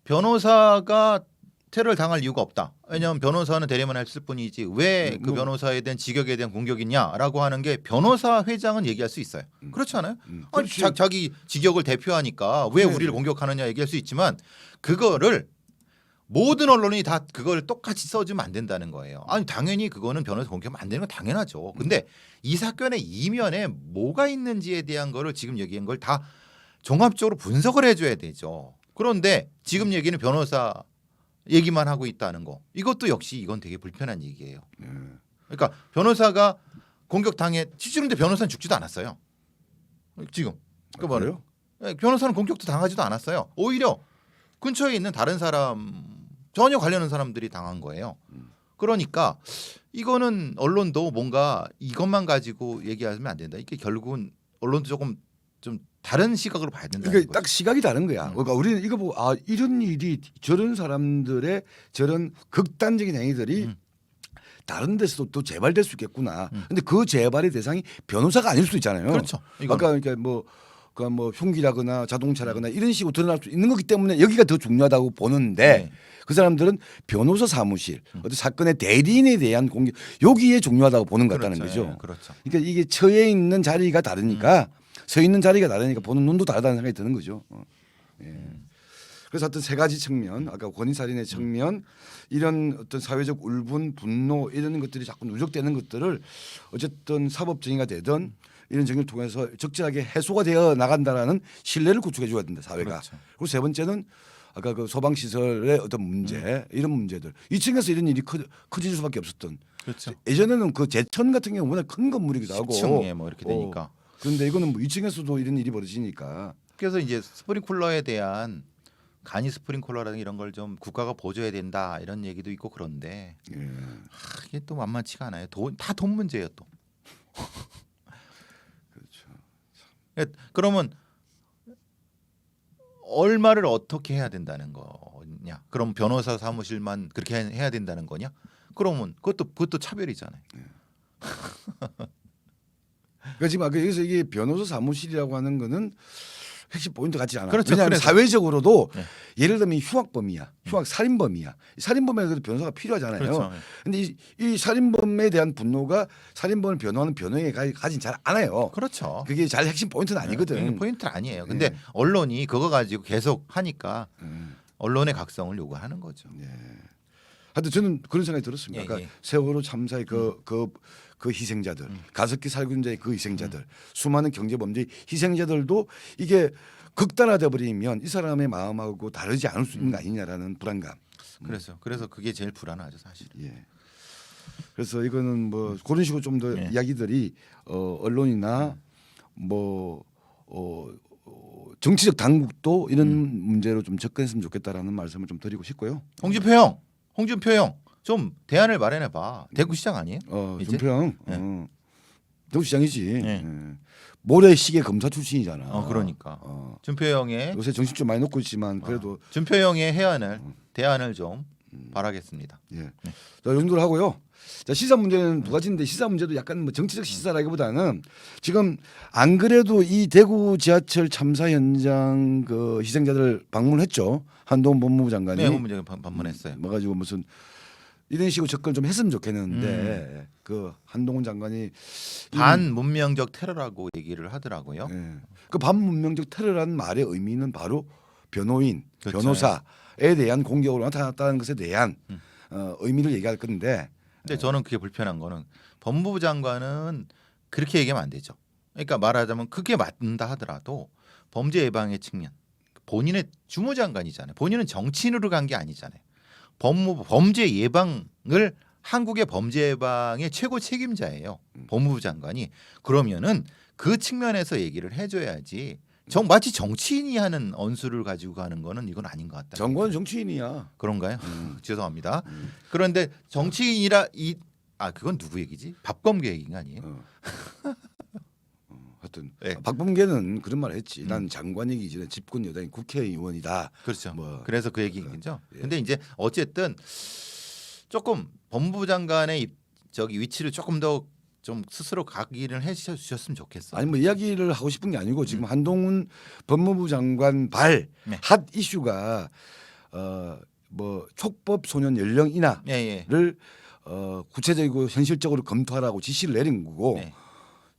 [SPEAKER 2] 변호사가 테러를 당할 이유가 없다. 왜냐하면 변호사는 대리만 했을 뿐이지 왜 그 변호사에 대한 직역에 대한 공격이 있냐라고 하는 게 변호사 회장은 얘기할 수 있어요. 그렇지 않아요? 아니,
[SPEAKER 1] 그렇지.
[SPEAKER 2] 자기 직역을 대표하니까 왜
[SPEAKER 1] 네.
[SPEAKER 2] 우리를 공격하느냐 얘기할 수 있지만, 그거를 모든 언론이 다 그걸 똑같이 써주면 안 된다는 거예요. 아니 당연히 그거는 변호사 공격하면 안 되는 건 당연하죠. 근데 이 사건의 이면에 뭐가 있는지에 대한 거를 지금 얘기한 걸 다 종합적으로 분석을 해줘야 되죠. 그런데 지금 얘기는 변호사 얘기만 하고 있다는 거, 이것도 역시 이건 되게 불편한 얘기예요. 그러니까 변호사가 공격당해, 실제로 근데 변호사는 죽지도 않았어요. 지금 그 말이에요. 변호사는 공격도 당하지도 않았어요. 오히려 근처에 있는 다른 사람, 전혀 관련한 사람들이 당한 거예요. 그러니까 이거는 언론도 뭔가 이것만 가지고 얘기하면 안 된다. 이게 결국은 언론도 조금 좀 다른 시각으로 봐야 된다는
[SPEAKER 1] 그러니까
[SPEAKER 2] 거죠.
[SPEAKER 1] 딱 시각이 다른 거야. 그러니까 우리는 이거 보고 이런 일이, 저런 사람들의 저런 극단적인 행위들이 다른 데서도 또 재발될 수 있겠구나. 근데 그 재발의 대상이 변호사가 아닐 수 있잖아요.
[SPEAKER 2] 그렇죠. 이거는.
[SPEAKER 1] 아까 그러니까 뭐 흉기라거나 자동차라거나 이런 식으로 드러날 수 있는 거기 때문에 여기가 더 중요하다고 보는데,
[SPEAKER 2] 네.
[SPEAKER 1] 그 사람들은 변호사 사무실, 어떤 사건의 대리인에 대한 공격, 여기에 중요하다고 보는 것 같다는
[SPEAKER 2] 그렇죠.
[SPEAKER 1] 거죠.
[SPEAKER 2] 예, 그렇죠.
[SPEAKER 1] 그러니까 이게 처해 있는 자리가 다르니까 서 있는 자리가 다르니까 보는 눈도 다르다는 생각이 드는 거죠. 예. 그래서 어떤 세 가지 측면, 아까 권위살인의 측면, 이런 어떤 사회적 울분, 분노 이런 것들이 자꾸 누적되는 것들을 어쨌든 사법정의가 되든 이런 정의를 통해서 적절하게 해소가 되어 나간다라는 신뢰를 구축해 줘야 된다 사회가.
[SPEAKER 2] 그렇죠.
[SPEAKER 1] 그리고 세 번째는 아까 그 소방 시설의 어떤 문제 이런 문제들 2층에서 이런 일이 커질 수밖에 없었던.
[SPEAKER 2] 그렇죠.
[SPEAKER 1] 예전에는 그 제천 같은 경우 워낙 큰 건물이기도 하고
[SPEAKER 2] 10층에 뭐 이렇게 되니까.
[SPEAKER 1] 그런데 이거는 뭐 2층에서도 이런 일이 벌어지니까.
[SPEAKER 2] 그래서 이제 스프링쿨러에 대한 간이 스프링쿨러라든 이런 걸 좀 국가가 보조해야 된다 이런 얘기도 있고 그런데
[SPEAKER 1] 예.
[SPEAKER 2] 이게 또 만만치가 않아요. 다 돈 문제예요 또.
[SPEAKER 1] 그렇죠.
[SPEAKER 2] 그러면 얼마를 어떻게 해야 된다는 거냐? 그럼 변호사 사무실만 그렇게 해야 된다는 거냐? 그러면 그것도 차별이잖아요.
[SPEAKER 1] 그러니까 지금 아까 여기서 이게 변호사 사무실이라고 하는 거는 핵심 포인트 같지 않아.
[SPEAKER 2] 그렇죠.
[SPEAKER 1] 왜냐하면
[SPEAKER 2] 그래서.
[SPEAKER 1] 사회적으로도
[SPEAKER 2] 네.
[SPEAKER 1] 예를 들면 흉악범이야, 흉악 살인범이야. 살인범에도 변호사가 필요하잖아요.
[SPEAKER 2] 그렇죠.
[SPEAKER 1] 근데 이 살인범에 대한 분노가 살인범을 변호하는 변호인에 가진 잘 않아요.
[SPEAKER 2] 그렇죠.
[SPEAKER 1] 그게 잘 핵심 포인트는 아니거든.
[SPEAKER 2] 포인트는 아니에요. 근데
[SPEAKER 1] 네.
[SPEAKER 2] 언론이 그거 가지고 계속 하니까 언론의 각성을 요구하는 거죠.
[SPEAKER 1] 예. 하여튼 저는 그런 생각이 들었습니다.
[SPEAKER 2] 예,
[SPEAKER 1] 그러니까
[SPEAKER 2] 예.
[SPEAKER 1] 세월호 참사의 그 희생자들, 가습기 살균자의 그 희생자들, 수많은 경제범죄의 희생자들도 이게 극단화돼 버리면 이 사람의 마음하고 다르지 않을 수 있는 거 아니냐라는 불안감.
[SPEAKER 2] 그래서 그게 제일 불안하죠 사실.
[SPEAKER 1] 예. 그래서 이거는 뭐 그런 식으로 좀 더
[SPEAKER 2] 예.
[SPEAKER 1] 이야기들이 언론이나 뭐 정치적 당국도 이런 문제로 좀 접근했으면 좋겠다라는 말씀을 좀 드리고 싶고요.
[SPEAKER 2] 홍준표 형 좀 대안을 마련해 봐. 대구시장 아니에요? 이제?
[SPEAKER 1] 준평
[SPEAKER 2] 예.
[SPEAKER 1] 대구시장이지.
[SPEAKER 2] 예.
[SPEAKER 1] 예. 모래시계 검사 출신이잖아.
[SPEAKER 2] 그러니까
[SPEAKER 1] 어.
[SPEAKER 2] 준표 형의
[SPEAKER 1] 요새 정신 좀 많이 놓고 있지만 그래도
[SPEAKER 2] 준표 형의 대안을 좀 바라겠습니다.
[SPEAKER 1] 예. 자, 이 정도로 하고요. 자, 시사 문제는 두 가지인데 시사 문제도 약간 뭐 정치적 시사라기보다는 지금 안 그래도 이 대구 지하철 참사 현장 그 희생자들 방문했죠. 한동훈 법무부 장관이.
[SPEAKER 2] 네, 문제 방문했어요.
[SPEAKER 1] 뭐 가지고 무슨 이런 식으로 접근 좀 했으면 좋겠는데 그 한동훈 반문명적
[SPEAKER 2] 반문명적 테러라고 얘기를 하더라고요.
[SPEAKER 1] 예. 그 반문명적 테러라는 말의 의미는 바로 변호인,
[SPEAKER 2] 그렇죠.
[SPEAKER 1] 변호사에 대한 공격으로 나타났다는 것에 대한 의미를 얘기할 건데.
[SPEAKER 2] 근데 저는 그게 불편한 거는 법무부 장관은 그렇게 얘기하면 안 되죠. 그러니까 말하자면 그게 맞는다 하더라도 범죄 예방의 측면, 본인의 주무장관이잖아요. 본인은 정치인으로 간 게 아니잖아요. 법무부 범죄 예방을 한국의 범죄 예방의 최고 책임자예요. 법무부 장관이. 그러면은 그 측면에서 얘기를 해줘야지. 마치 정치인이 하는 언수를 가지고 가는 거는 이건 아닌 것 같다.
[SPEAKER 1] 정권 정치인이야.
[SPEAKER 2] 그런가요? 죄송합니다. 그런데 정치인이라 그건 누구 얘기지? 박범계 얘기가 아니에요?
[SPEAKER 1] 하여튼
[SPEAKER 2] 네.
[SPEAKER 1] 박범계는 그런 말을 했지. 난 장관이기 전에 집권 여당이 국회의원이다.
[SPEAKER 2] 그렇죠.
[SPEAKER 1] 뭐.
[SPEAKER 2] 그래서 그 얘기죠.
[SPEAKER 1] 예.
[SPEAKER 2] 근데 이제 어쨌든 조금 법무부 장관의 위치를 조금 더 좀 스스로 각인을 해주셨으면 좋겠어.
[SPEAKER 1] 아니 뭐 이야기를 하고 싶은 게 아니고 지금 한동훈 법무부 장관 발 핫
[SPEAKER 2] 네.
[SPEAKER 1] 이슈가 뭐 촉법 소년 연령 인하를
[SPEAKER 2] 예.
[SPEAKER 1] 구체적이고 현실적으로 검토하라고 지시를 내린 거고
[SPEAKER 2] 네.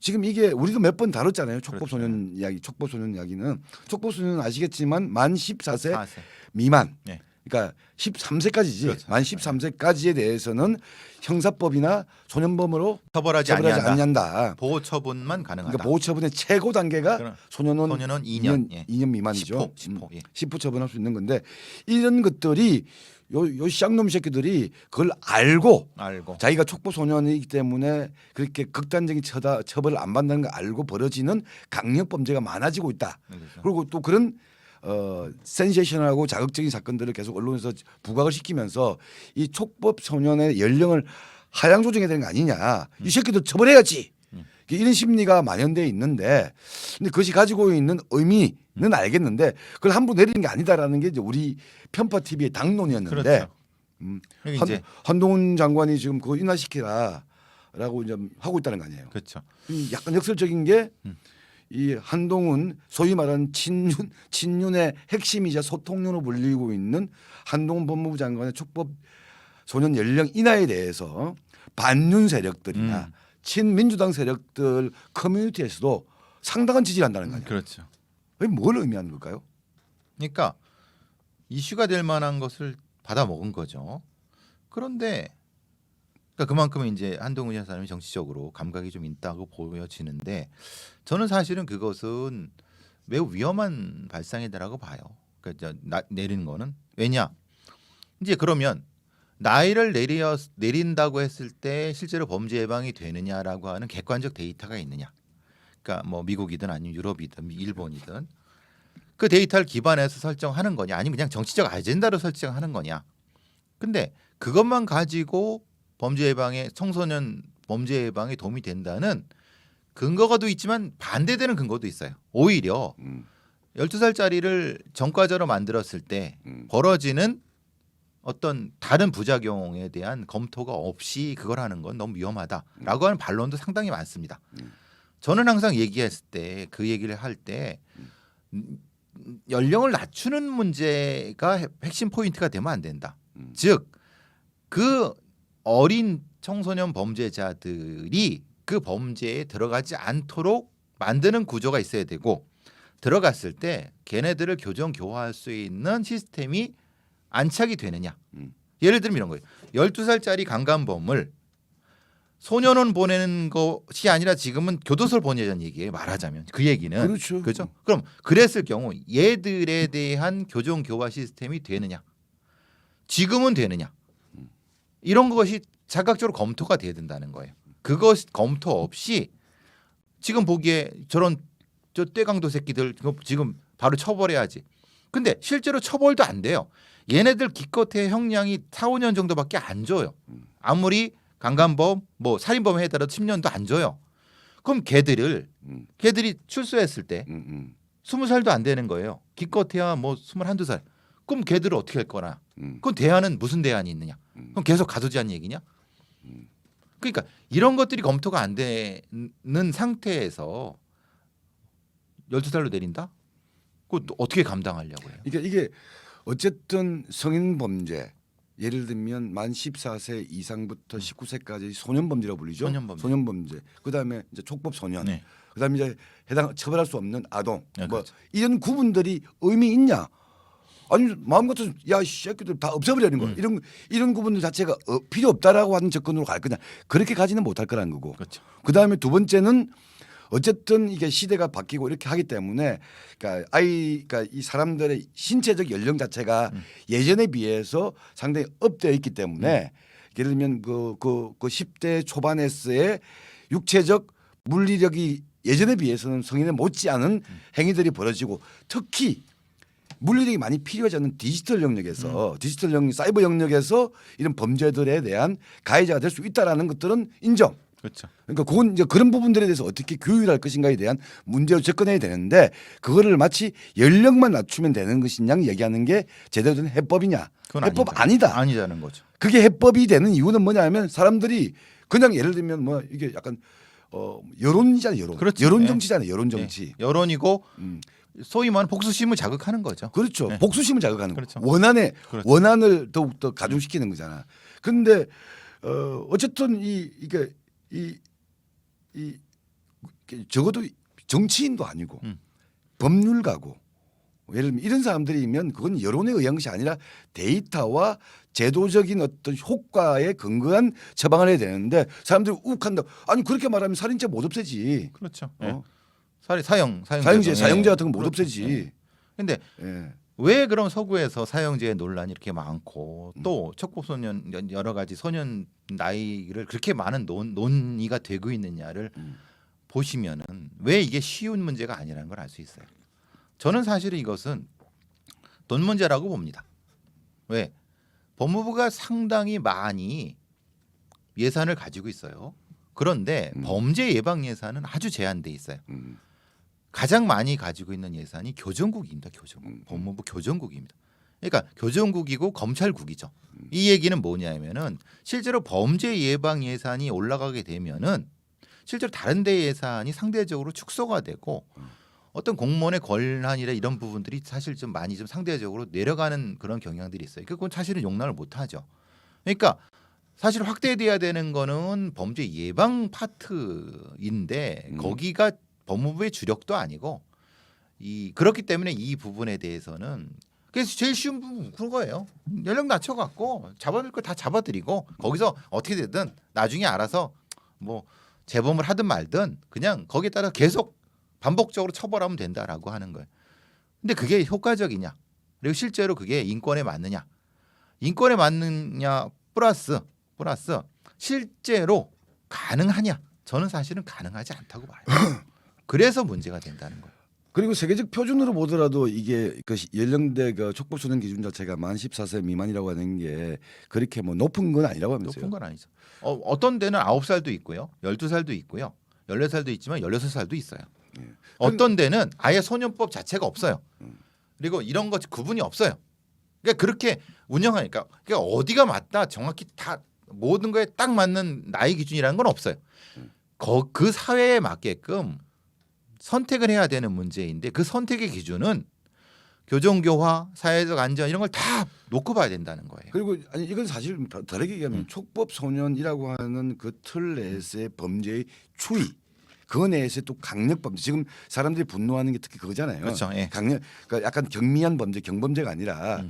[SPEAKER 1] 지금 이게 우리도 몇 번 다뤘잖아요. 촉법
[SPEAKER 2] 그렇죠.
[SPEAKER 1] 소년 이야기. 촉법 소년 이야기는 촉법 소년은 아시겠지만 만 14세
[SPEAKER 2] 4세.
[SPEAKER 1] 미만.
[SPEAKER 2] 네.
[SPEAKER 1] 그러니까 13세까지지.
[SPEAKER 2] 그렇죠.
[SPEAKER 1] 만 13세까지에 대해서는 형사법이나 소년범으로
[SPEAKER 2] 처벌하지
[SPEAKER 1] 처벌하지
[SPEAKER 2] 아니한다.
[SPEAKER 1] 않는다.
[SPEAKER 2] 보호 처분만 가능하다.
[SPEAKER 1] 그러니까 보호 처분의 최고 단계가
[SPEAKER 2] 그럼
[SPEAKER 1] 소년은
[SPEAKER 2] 2년, 예.
[SPEAKER 1] 2년 미만이죠.
[SPEAKER 2] 10호, 예.
[SPEAKER 1] 10호 처분할 수 있는 건데 이런 것들이 요 쌍놈 새끼들이 그걸 알고 자기가 촉법 소년이기 때문에 그렇게 극단적인 처벌을 안 받는다는 걸 알고 벌어지는 강력 범죄가 많아지고 있다.
[SPEAKER 2] 그렇죠.
[SPEAKER 1] 그리고 또 그런 센세이션하고 자극적인 사건들을 계속 언론에서 부각을 시키면서 이 촉법 소년의 연령을 하향 조정해야 되는 거 아니냐. 이 새끼들 처벌해야지. 이런 심리가 만연되어 있는데 근데 그것이 가지고 있는 의미는 알겠는데 그걸 함부로 내리는 게 아니다라는 게 이제 우리 편파 TV의 당론이었는데
[SPEAKER 2] 그렇죠. 이제
[SPEAKER 1] 한동훈 장관이 지금 그거 인하시키라라고 이제 하고 있다는 거 아니에요.
[SPEAKER 2] 그렇죠.
[SPEAKER 1] 약간 역설적인 게 이 한동훈 소위 말하는 친윤의 핵심이자 소통령으로 불리고 있는 한동훈 법무부 장관의 촉법 소년 연령 인하에 대해서 반윤 세력들이나 친민주당 세력들 커뮤니티에서도 상당한 지지를 한다는 거 아니야.
[SPEAKER 2] 그렇죠.
[SPEAKER 1] 그게 뭘 의미하는 걸까요?
[SPEAKER 2] 그러니까 이슈가 될 만한 것을 받아 먹은 거죠. 그런데 그러니까 그만큼 이제 한동훈 사람이 정치적으로 감각이 좀 있다고 보여지는데 저는 사실은 그것은 매우 위험한 발상이다라고 봐요. 그러니까 내리는 거는 왜냐 이제 그러면 나이를 내린다고 했을 때 실제로 범죄 예방이 되느냐라고 하는 객관적 데이터가 있느냐. 그러니까 뭐 미국이든 아니면 유럽이든 일본이든 그 데이터를 기반해서 설정하는 거냐 아니면 그냥 정치적 아젠다로 설정하는 거냐. 근데 그것만 가지고 범죄 예방에 청소년 범죄 예방에 도움이 된다는 근거가 또 있지만 반대되는 근거도 있어요. 오히려 12살짜리를 전과자로 만들었을 때 벌어지는 어떤 다른 부작용에 대한 검토가 없이 그걸 하는 건 너무 위험하다라고 하는 반론도 상당히 많습니다. 저는 항상 얘기했을 때 그 얘기를 할 때 연령을 낮추는 문제가 핵심 포인트가 되면 안 된다. 즉 그 어린 청소년 범죄자들이 그 범죄에 들어가지 않도록 만드는 구조가 있어야 되고 들어갔을 때 걔네들을 교정 교화할 수 있는 시스템이 안착이 되느냐. 예를 들면 이런 거예요. 12살짜리 강간범을 소년원 보내는 것이 아니라 지금은 교도소를 보내자는 얘기예요. 말하자면 그 얘기는
[SPEAKER 1] 그렇죠.
[SPEAKER 2] 그죠? 그럼 그랬을 경우 얘들에 대한 교정 교화 시스템이 되느냐? 지금은 되느냐? 이런 것이 자각적으로 검토가 돼야 된다는 거예요. 그것 검토 없이 지금 보기에 저런 저 떼강도 새끼들 지금 바로 처벌해야지. 근데 실제로 처벌도 안 돼요. 얘네들 기껏해 형량이 4, 5년 정도밖에 안 줘요. 아무리 강간범 뭐 살인범 해더라도 10년도 안 줘요. 그럼 걔들이 출소했을 때 20살도 안 되는 거예요. 기껏해야 뭐 21, 2살. 그럼 걔들을 어떻게 할 거나? 그럼 대안은 무슨 대안이 있느냐? 그럼 계속 가두자는 얘기냐? 그러니까 이런 것들이 검토가 안 되는 상태에서 12살로 내린다? 그거 또 어떻게 감당하려고 해요?
[SPEAKER 1] 이게 어쨌든 성인 범죄 예를 들면 만 14세 이상부터 19세까지 소년 범죄라고 불리죠. 소년 범죄. 그다음에 이제 촉법 소년.
[SPEAKER 2] 네.
[SPEAKER 1] 그다음에 이제 해당 처벌할 수 없는 아동.
[SPEAKER 2] 네,
[SPEAKER 1] 뭐
[SPEAKER 2] 그렇죠.
[SPEAKER 1] 이런 구분들이 의미 있냐? 아니 마음 같아서 야이 새끼들 다 없애버리는 거. 이런 구분들 자체가 필요 없다라고 하는 접근으로 갈 거냐? 그렇게 가지는 못할 거라는 거고.
[SPEAKER 2] 그렇죠.
[SPEAKER 1] 그다음에 두 번째는 어쨌든 이게 시대가 바뀌고 이렇게 하기 때문에 그러니까 이 사람들의 신체적 연령 자체가 예전에 비해서 상당히 업되어 있기 때문에 예를 들면 그 10대 초반에서의 육체적 물리력이 예전에 비해서는 성인에 못지않은 행위들이 벌어지고 특히 물리력이 많이 필요하지 않는 디지털 영역에서 디지털 영역, 사이버 영역에서 이런 범죄들에 대한 가해자가 될 수 있다라는 것들은 인정.
[SPEAKER 2] 그렇죠.
[SPEAKER 1] 그러니까 그건 이제 그런 부분들에 대해서 어떻게 교육을 할 것인가에 대한 문제로 접근해야 되는데 그거를 마치 연령만 낮추면 되는 것이냐 얘기하는 게 제대로 된 해법이냐?
[SPEAKER 2] 그건
[SPEAKER 1] 해법 아니다.
[SPEAKER 2] 아니자는 거죠.
[SPEAKER 1] 그게 해법이 되는 이유는 뭐냐면 사람들이 그냥 예를 들면 뭐 이게 약간 여론이잖아요. 여론.
[SPEAKER 2] 그렇죠.
[SPEAKER 1] 여론
[SPEAKER 2] 네.
[SPEAKER 1] 정치잖아요. 여론 정치.
[SPEAKER 2] 네. 여론이고 소위 말하는 복수심을 자극하는 거죠.
[SPEAKER 1] 그렇죠.
[SPEAKER 2] 네.
[SPEAKER 1] 복수심을 자극하는
[SPEAKER 2] 그렇죠.
[SPEAKER 1] 거.
[SPEAKER 2] 그렇죠.
[SPEAKER 1] 원한을 더욱 더 가중시키는 거잖아. 그런데 어쨌든 적어도 정치인도 아니고 법률가고 예를 들면 이런 사람들이면 그건 여론에 의한 것이 아니라 데이터와 제도적인 어떤 효과에 근거한 처방을 해야 되는데 사람들이 욱한다. 아니 그렇게 말하면 살인죄 못 없애지.
[SPEAKER 2] 그렇죠.
[SPEAKER 1] 어?
[SPEAKER 2] 사형제
[SPEAKER 1] 사형제 같은 거 못
[SPEAKER 2] 그렇죠.
[SPEAKER 1] 없애지.
[SPEAKER 2] 근데
[SPEAKER 1] 예.
[SPEAKER 2] 왜 그럼 서구에서 사형제 논란이 이렇게 많고 또 촉법소년 여러 가지 소년 나이를 그렇게 많은 논의가 되고 있느냐를 보시면은 왜 이게 쉬운 문제가 아니라는 걸 알 수 있어요. 저는 사실은 이것은 돈 문제라고 봅니다. 왜? 법무부가 상당히 많이 예산을 가지고 있어요. 그런데 범죄 예방 예산은 아주 제한돼 있어요. 가장 많이 가지고 있는 예산이 교정국입니다. 교정국. 법무부 교정국입니다. 그러니까 교정국이고 검찰국이죠. 이 얘기는 뭐냐면은 실제로 범죄 예방 예산이 올라가게 되면은 실제로 다른 데 예산이 상대적으로 축소가 되고 어떤 공무원의 권한이나 이런 부분들이 사실 좀 많이 좀 상대적으로 내려가는 그런 경향들이 있어요. 그건 사실은 용납을 못하죠. 그러니까 사실 확대돼야 되는 거는 범죄 예방 파트인데 거기가 법무부의 주력도 아니고 그렇기 때문에 이 부분에 대해서는 그래서 제일 쉬운 부분 그거예요. 연령 낮춰갖고 잡아들 거 다 잡아들이고 거기서 어떻게 되든 나중에 알아서 뭐 재범을 하든 말든 그냥 거기에 따라 계속 반복적으로 처벌하면 된다라고 하는 거예요. 근데 그게 효과적이냐? 그리고 실제로 그게 인권에 맞느냐? 인권에 맞느냐 플러스 실제로 가능하냐? 저는 사실은 가능하지 않다고 봐요. 그래서 문제가 된다는 거예요.
[SPEAKER 1] 그리고 세계적 표준으로 보더라도 이게 그 연령대 그 촉법 소년 기준 자체가 만 14세 미만이라고 하는 게 그렇게 뭐 높은 건 아니라고 하면서요.
[SPEAKER 2] 높은 건 아니죠. 어떤 데는 9살도 있고요. 12살도 있고요. 14살도 있지만 16살도 있어요. 어떤 데는 아예 소년법 자체가 없어요. 그리고 이런 것 구분이 없어요. 그러니까 그렇게 운영하니까 그러니까 어디가 맞다 정확히 다 모든 거에 딱 맞는 나이 기준이라는 건 없어요. 그 사회에 맞게끔 선택을 해야 되는 문제인데 그 선택의 기준은 교정교화, 사회적 안전 이런 걸 다 놓고 봐야 된다는 거예요.
[SPEAKER 1] 그리고 아니 이건 사실 다르게 얘기하면 촉법 소년이라고 하는 그 틀 내에서의 범죄의 추이 그 내에서 또 강력 범죄 지금 사람들이 분노하는 게 특히 그거잖아요.
[SPEAKER 2] 그렇죠. 예.
[SPEAKER 1] 강력 그러니까 약간 경미한 범죄 경범죄가 아니라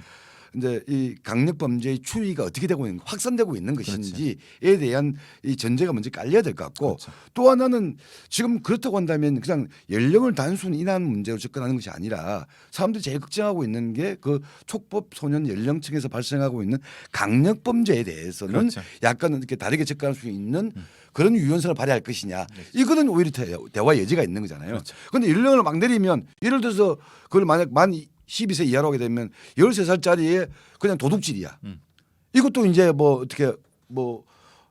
[SPEAKER 1] 이제 이 강력 범죄의 추이가 어떻게 되고 있는 확산되고 있는 것인지에 대한 이 전제가 먼저 깔려야 될 것 같고
[SPEAKER 2] 그렇죠.
[SPEAKER 1] 또 하나는 지금 그렇다고 한다면 그냥 연령을 단순히 인하는 문제로 접근하는 것이 아니라 사람들이 제일 걱정하고 있는 게 그 촉법 소년 연령층에서 발생하고 있는 강력 범죄에 대해서는
[SPEAKER 2] 그렇죠.
[SPEAKER 1] 약간 이렇게 다르게 접근할 수 있는 그런 유연성을 발휘할 것이냐 이거는 오히려 대화 여지가 있는 거잖아요. 그런데 연령을 막 내리면 예를 들어서 그걸 만약 만 12세 이하로 하게 되면 13살짜리에 그냥 도둑질이야. 이것도 이제 뭐 어떻게 뭐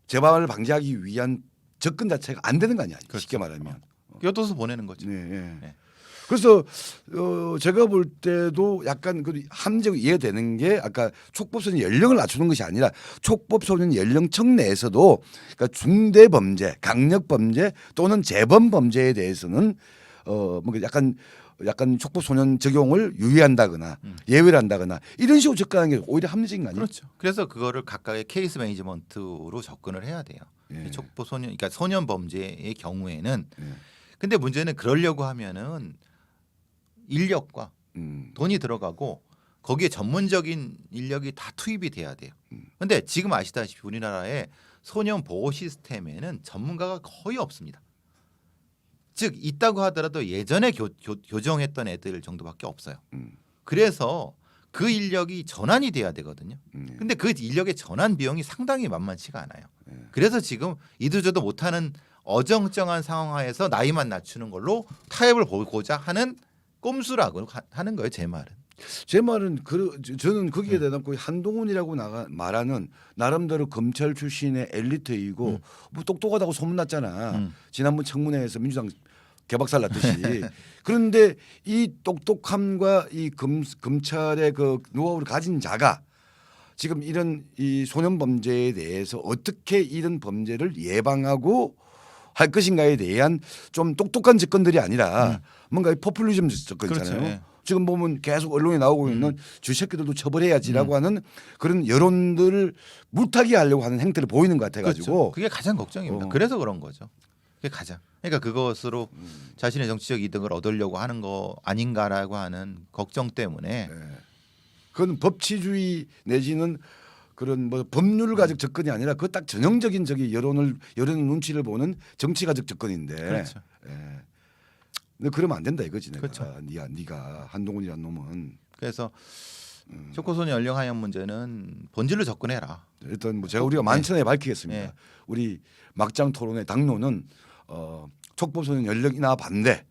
[SPEAKER 1] 재발을 방지하기 위한 접근 자체가 안 되는 거 아니야.
[SPEAKER 2] 그렇죠.
[SPEAKER 1] 쉽게 말하면.
[SPEAKER 2] 껴둬서 보내는 거죠.
[SPEAKER 1] 네, 네.
[SPEAKER 2] 네.
[SPEAKER 1] 그래서 제가 볼 때도 약간 그 함정이 이해되는 게 아까 촉법소년 연령을 낮추는 것이 아니라 촉법소년 연령층 내에서도 그러니까 중대범죄, 강력범죄 또는 재범범죄에 대해서는 뭔가 약간 촉법소년 적용을 유예한다거나 예외를 한다거나 이런 식으로 접근하는 게 오히려 합리적인 거 아니에요?
[SPEAKER 2] 그렇죠. 그래서 그거를 각각의 케이스 매니지먼트로 접근을 해야 돼요.
[SPEAKER 1] 예.
[SPEAKER 2] 촉법소년, 그러니까 소년 범죄의 경우에는
[SPEAKER 1] 예.
[SPEAKER 2] 근데 문제는 그러려고 하면은 인력과 돈이 들어가고 거기에 전문적인 인력이 다 투입이 돼야 돼요. 근데 지금 아시다시피 우리나라의 소년 보호 시스템에는 전문가가 거의 없습니다. 즉 있다고 하더라도 예전에 교정했던 애들 정도밖에 없어요. 그래서 그 인력이 전환이 돼야 되거든요. 근데 그 인력의 전환 비용이 상당히 만만치가 않아요. 그래서 지금 이도저도 못하는 어정쩡한 상황하에서 나이만 낮추는 걸로 타협을 보고자 하는 꼼수라고 하는 거예요. 제 말은.
[SPEAKER 1] 제 말은 저는 거기에 대한 그 한동훈이라고 말하는 나름대로 검찰 출신의 엘리트이고 뭐 똑똑하다고 소문났잖아. 지난번 청문회에서 민주당 개박살 났듯이. 그런데 이 똑똑함과 이 검찰의 그 노하우를 가진 자가 지금 이런 이 소년 범죄에 대해서 어떻게 이런 범죄를 예방하고 할 것인가에 대한 좀 똑똑한 접근들이 아니라 뭔가 포퓰리즘 접근이잖아요.
[SPEAKER 2] 그렇죠. 예.
[SPEAKER 1] 지금 보면 계속 언론에 나오고 있는 쥐새끼들도 처벌해야지라고 하는 그런 여론들을 물타기 하려고 하는 행태를 보이는 것 같아가지고
[SPEAKER 2] 그렇죠. 그게 가장 걱정입니다.
[SPEAKER 1] 어.
[SPEAKER 2] 그래서 그런 거죠. 그게 가장. 그러니까 그것으로 자신의 정치적 이득을 얻으려고 하는 거 아닌가라고 하는 걱정 때문에
[SPEAKER 1] 그건 법치주의 내지는 그런 뭐 법률 가적 접근이 아니라 그 딱 전형적인 저기 여론의 눈치를 보는 정치가적 접근인데.
[SPEAKER 2] 그렇죠.
[SPEAKER 1] 예. 근데 그러면 안 된다 이거지 내가.
[SPEAKER 2] 그렇죠.
[SPEAKER 1] 네가 한동훈이라는 놈은
[SPEAKER 2] 그래서 촉법소년 연령 하향 문제는 본질로 접근해라.
[SPEAKER 1] 일단 뭐 제가 우리가 만천에 밝히겠습니다.
[SPEAKER 2] 네.
[SPEAKER 1] 우리 막장 토론의 당론은 촉법소년 연령 인하 반대.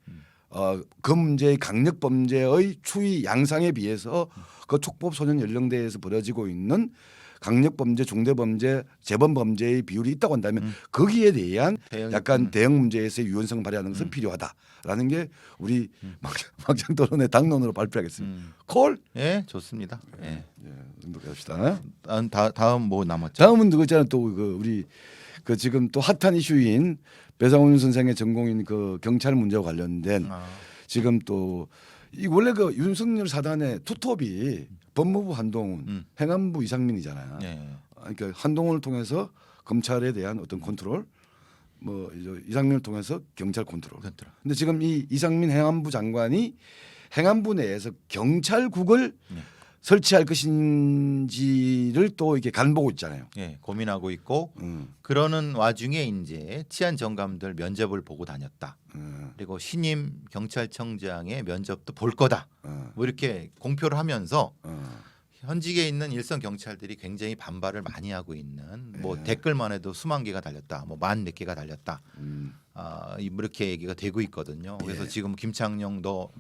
[SPEAKER 1] 그 문제의 강력 범죄의 추이 양상에 비해서 그 촉법소년 연령대에서 벌어지고 있는 강력범죄, 중대범죄, 재범범죄의 비율이 있다고 한다면 거기에 대한 약간 대응 문제에서의 유연성 발휘하는 것은 필요하다라는 게 우리 막장 토론의 당론으로 발표하겠습니다. 콜?
[SPEAKER 2] 예, 좋습니다. 예.
[SPEAKER 1] 합시다.
[SPEAKER 2] 다음 뭐 남았죠?
[SPEAKER 1] 다음은 누구 있잖아요. 또 그 우리 그 지금 또 핫한 이슈인 배상훈 선생의 전공인 그 경찰 문제와 관련된 지금 또 이 원래 그 윤석열 사단의 투톱이 법무부 한동훈, 행안부 이상민이잖아요.
[SPEAKER 2] 예.
[SPEAKER 1] 그러니까 한동훈을 통해서 검찰에 대한 어떤 컨트롤, 뭐 이상민을 통해서 경찰 컨트롤.
[SPEAKER 2] 컨트롤.
[SPEAKER 1] 근데 지금 이 이상민 행안부 장관이 행안부 내에서 경찰국을
[SPEAKER 2] 네.
[SPEAKER 1] 설치할 것인지를 또 이렇게 간보고 있잖아요.
[SPEAKER 2] 예, 고민하고 있고 그러는 와중에 이제 치안 정감들 면접을 보고 다녔다. 그리고 신임 경찰청장의 면접도 볼 거다. 뭐 이렇게 공표를 하면서 현직에 있는 일선 경찰들이 굉장히 반발을 많이 하고 있는 뭐 댓글만 해도 수만 개가 달렸다, 뭐 만 몇 개가 달렸다. 이렇게 얘기가 되고 있거든요. 그래서
[SPEAKER 1] 예.
[SPEAKER 2] 지금 김창룡 너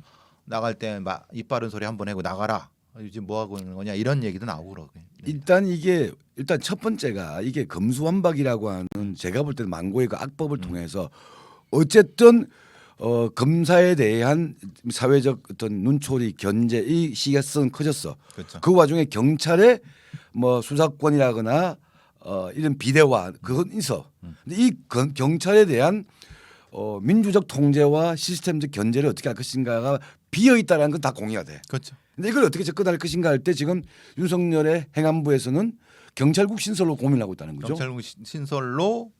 [SPEAKER 2] 나갈 때 막 입 바른 소리 한번 하고 나가라. 지금 뭐 하고 있는 거냐 이런 얘기도 나오고 그러고요.
[SPEAKER 1] 일단 첫 번째가 이게 검수완박이라고 하는 제가 볼 때는 망고의 그 악법을 통해서 어쨌든 검사에 대한 사회적 어떤 눈초리 견제 이 시각성은 커졌어.
[SPEAKER 2] 그렇죠.
[SPEAKER 1] 그 와중에 경찰의 뭐 수사권이라거나 이런 비대화 그건 있어. 근데 이 경찰에 대한 민주적 통제와 시스템적 견제를 어떻게 할 것인가가 비어 있다라는 건 다 공유가 돼.
[SPEAKER 2] 그렇죠.
[SPEAKER 1] 근데 이걸 어떻게 접근할 것인가 할 때 지금 윤석열의 행안부에서는 경찰국 신설로 고민을 하고 있다는 거죠.
[SPEAKER 2] 경찰국 신설로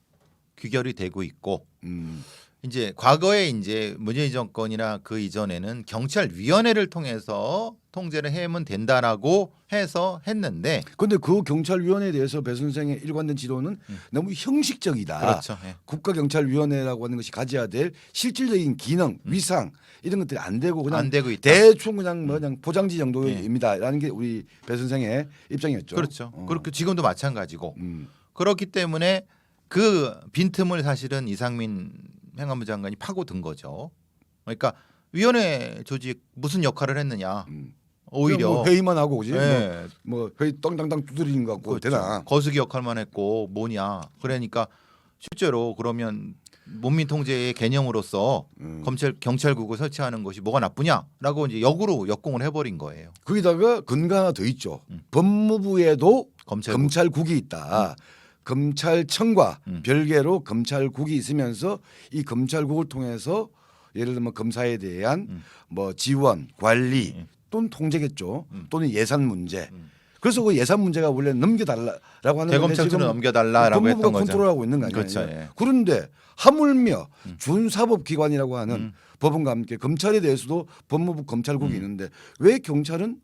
[SPEAKER 2] 귀결이 되고 있고
[SPEAKER 1] 음.
[SPEAKER 2] 이제 과거에 이제 문재인 정권이나 그 이전에는 경찰위원회를 통해서 통제를 해면 된다라고 해서 했는데
[SPEAKER 1] 근데 그 경찰위원회에 대해서 배 선생의 일관된 지도는 너무 형식적이다.
[SPEAKER 2] 그렇죠. 예.
[SPEAKER 1] 국가경찰위원회라고 하는 것이 가져야 될 실질적인 기능, 위상 이런 것들이 안 되고 그냥
[SPEAKER 2] 안 되고 있다.
[SPEAKER 1] 대충 그냥 뭐 그냥 포장지 정도입니다라는 게 우리 배 선생의 입장이었죠.
[SPEAKER 2] 그렇죠. 그렇게 지금도 마찬가지고
[SPEAKER 1] 음.
[SPEAKER 2] 그렇기 때문에 그 빈틈을 사실은 이상민 행안부 장관이 파고든 거죠. 그러니까 위원회 조직 무슨 역할을 했느냐. 오히려
[SPEAKER 1] 뭐 회의만 하고 그지.
[SPEAKER 2] 예.
[SPEAKER 1] 뭐 회의 땅땅땅 두드리는 것 같고
[SPEAKER 2] 그렇죠.
[SPEAKER 1] 되나.
[SPEAKER 2] 거수기 역할만 했고 뭐냐. 그러니까 실제로 그러면 문민 통제의 개념으로서 경찰국을 설치하는 것이 뭐가 나쁘냐라고 이제 역으로 역공을 해버린 거예요.
[SPEAKER 1] 거기다가 근거 하나 더 있죠. 법무부에도
[SPEAKER 2] 검찰국.
[SPEAKER 1] 검찰국이 있다. 검찰청과
[SPEAKER 2] 음.
[SPEAKER 1] 별개로 검찰국이 있으면서 이 검찰국을 통해서 예를 들면 검사에 대한 뭐 지원, 관리 또는 통제겠죠. 또는 예산 문제. 그래서 그 예산 문제가 원래 넘겨달라라고 하는 건데
[SPEAKER 2] 대검찰청으로
[SPEAKER 1] 지금
[SPEAKER 2] 넘겨달라라고
[SPEAKER 1] 법무부가
[SPEAKER 2] 했던 거죠.
[SPEAKER 1] 컨트롤하고 있는 거 아니에요.
[SPEAKER 2] 그렇죠. 예.
[SPEAKER 1] 그런데 하물며 준사법기관이라고 하는 법원과 함께 검찰에 대해서도 법무부 검찰국이 있는데 왜 경찰은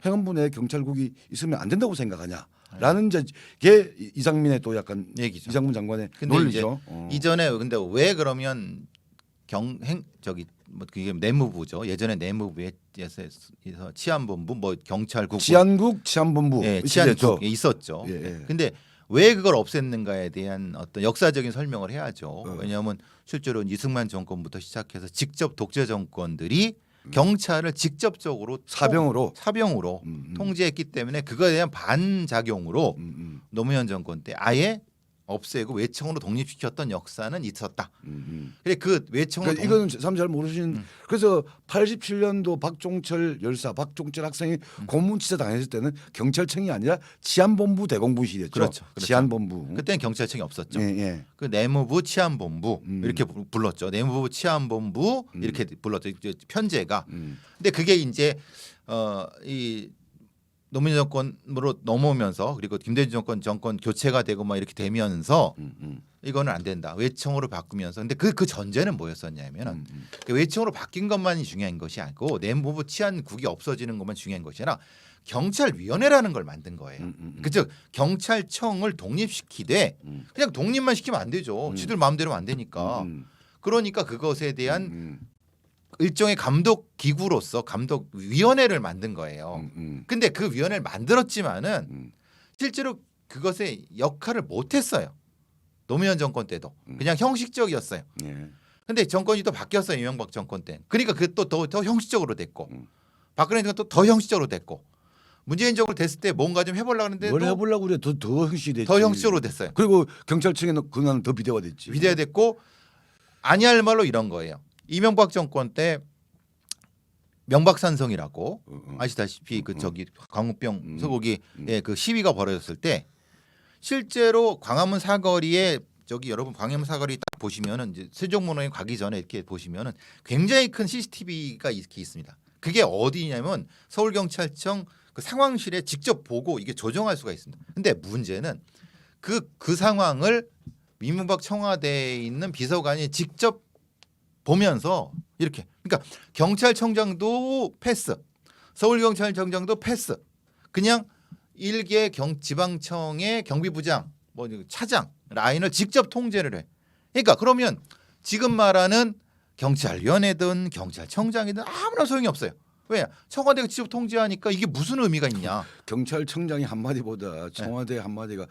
[SPEAKER 1] 행안부 내에 경찰국이 있으면 안 된다고 생각하냐라는 게 이상민의 또 약간
[SPEAKER 2] 얘기죠.
[SPEAKER 1] 이상문 장관의
[SPEAKER 2] 근데
[SPEAKER 1] 논리죠.
[SPEAKER 2] 이전에 근데 왜 그러면 뭐 그게 내무부죠. 예전에 내무부에서 치안본부 뭐 경찰국
[SPEAKER 1] 치안국, 치안본부,
[SPEAKER 2] 예,
[SPEAKER 1] 있었죠.
[SPEAKER 2] 치안국 있었죠.
[SPEAKER 1] 예, 예.
[SPEAKER 2] 근데 왜 그걸 없앴는가에 대한 어떤 역사적인 설명을 해야죠. 왜냐하면 실제로 이승만 정권부터 시작해서 직접 독재 정권들이 경찰을 직접적으로
[SPEAKER 1] 사병으로
[SPEAKER 2] 통제했기 때문에 그거에 대한 반작용으로 노무현 정권 때 아예 없애고 외청으로 독립시켰던 역사는 있었다. 근데 그 외청으로
[SPEAKER 1] 그러니까 이거는 사람 잘 모르시는. 그래서 87년도 박종철 열사, 박종철 학생이 고문치사 당했을 때는 경찰청이 아니라 치안본부 대공부실이었죠.
[SPEAKER 2] 그렇죠.
[SPEAKER 1] 치안본부.
[SPEAKER 2] 그때는 경찰청이 없었죠.
[SPEAKER 1] 예, 예.
[SPEAKER 2] 그 내무부 치안본부 이렇게 불렀죠. 내무부 치안본부 이렇게 불렀죠. 편제가. 근데 그게 이제 이 노무현 정권으로 넘어오면서 그리고 김대중 정권 교체가 되고 막 이렇게 되면서 이거는 안 된다. 외청으로 바꾸면서 근데 그 전제는 뭐였었냐면은 그 외청으로 바뀐 것만이 중요한 것이 아니고 내무부 치안국이 없어지는 것만 중요한 것이 아니라 경찰위원회라는 걸 만든 거예요. 그죠? 경찰청을 독립시키되 그냥 독립만 시키면 안 되죠. 지들 마음대로 안 되니까. 그러니까 그것에 대한 일종의 감독 기구로서 감독위원회를 만든 거예요. 근데 그 위원회를 만들었지만은 실제로 그것의 역할을 못했어요. 노무현 정권 때도 그냥 형식적이었어요.
[SPEAKER 1] 예.
[SPEAKER 2] 근데 정권이 또 바뀌었어요. 이명박 정권 때. 그러니까 그 또 더 형식적으로 됐고 박근혜 정권 또 더 형식적으로 됐고 문재인 정권 됐을 때 뭔가 좀 해보려고 하는데
[SPEAKER 1] 뭘 해보려고 그래 더 형식이 됐지.
[SPEAKER 2] 더 형식적으로 됐어요.
[SPEAKER 1] 그리고 경찰청에는 그나는 더 비대화됐지.
[SPEAKER 2] 비대화됐고 아니할 말로 이런 거예요. 이명박 정권 때 명박산성이라고 아시다시피 그 저기 광우병 소고기 그 시위가 벌어졌을 때 실제로 광화문 사거리에 저기 여러분 광화문 사거리 딱 보시면은 이제 세종문화에 가기 전에 이렇게 보시면은 굉장히 큰 CCTV가 이렇게 있습니다. 그게 어디냐면 서울경찰청 그 상황실에 직접 보고 이게 조정할 수가 있습니다. 근데 문제는 그 상황을 이명박 청와대에 있는 비서관이 직접 보면서 이렇게 그러니까 경찰청장도 패스, 서울경찰청장도 패스, 그냥 일개 지방청의 경비부장 뭐 차장 라인을 직접 통제를 해. 그러니까 그러면 지금 말하는 경찰위원회든 경찰청장이든 아무런 소용이 없어요. 왜? 청와대가 직접 통제하니까 이게 무슨 의미가 있냐?
[SPEAKER 1] 경찰청장이 한마디보다 청와대 한마디가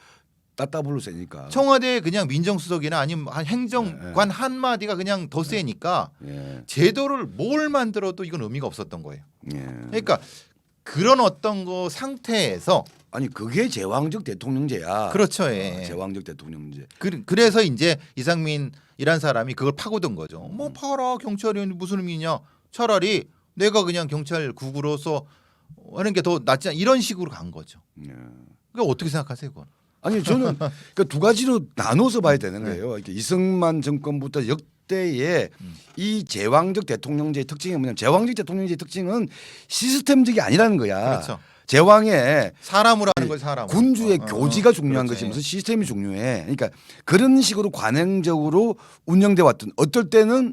[SPEAKER 1] 따따블로 세니까.
[SPEAKER 2] 청와대 그냥 민정수석이나 아니면 행정관 한마디가 그냥 더 세니까
[SPEAKER 1] 예.
[SPEAKER 2] 제도를 뭘 만들어도 이건 의미가 없었던 거예요.
[SPEAKER 1] 예.
[SPEAKER 2] 그러니까 그런 어떤 거 상태에서
[SPEAKER 1] 아니 그게 제왕적 대통령제야.
[SPEAKER 2] 그렇죠. 예.
[SPEAKER 1] 제왕적 대통령제.
[SPEAKER 2] 그래서 이제 이상민이란 사람이 그걸 파고든 거죠. 뭐 파라 경찰이 무슨 의미냐? 차라리 내가 그냥 경찰국으로서 하는 게 더 낫지 않 이런 식으로 간 거죠.
[SPEAKER 1] 예.
[SPEAKER 2] 그러니까 어떻게 생각하세요, 그건?
[SPEAKER 1] 아니 저는 그러니까 두 가지로 나눠서 봐야 되는 거예요. 이렇게 이승만 정권부터 역대의 이 제왕적 대통령제의 특징이 뭐냐면 제왕적 대통령제의 특징은 시스템적이 아니라는 거야.
[SPEAKER 2] 그렇죠.
[SPEAKER 1] 제왕의
[SPEAKER 2] 사람으로 하는 걸 사람.
[SPEAKER 1] 군주의 교지가 중요한
[SPEAKER 2] 그렇지.
[SPEAKER 1] 것이 무슨 시스템이 중요해. 그러니까 그런 식으로 관행적으로 운영돼 왔던 어떨 때는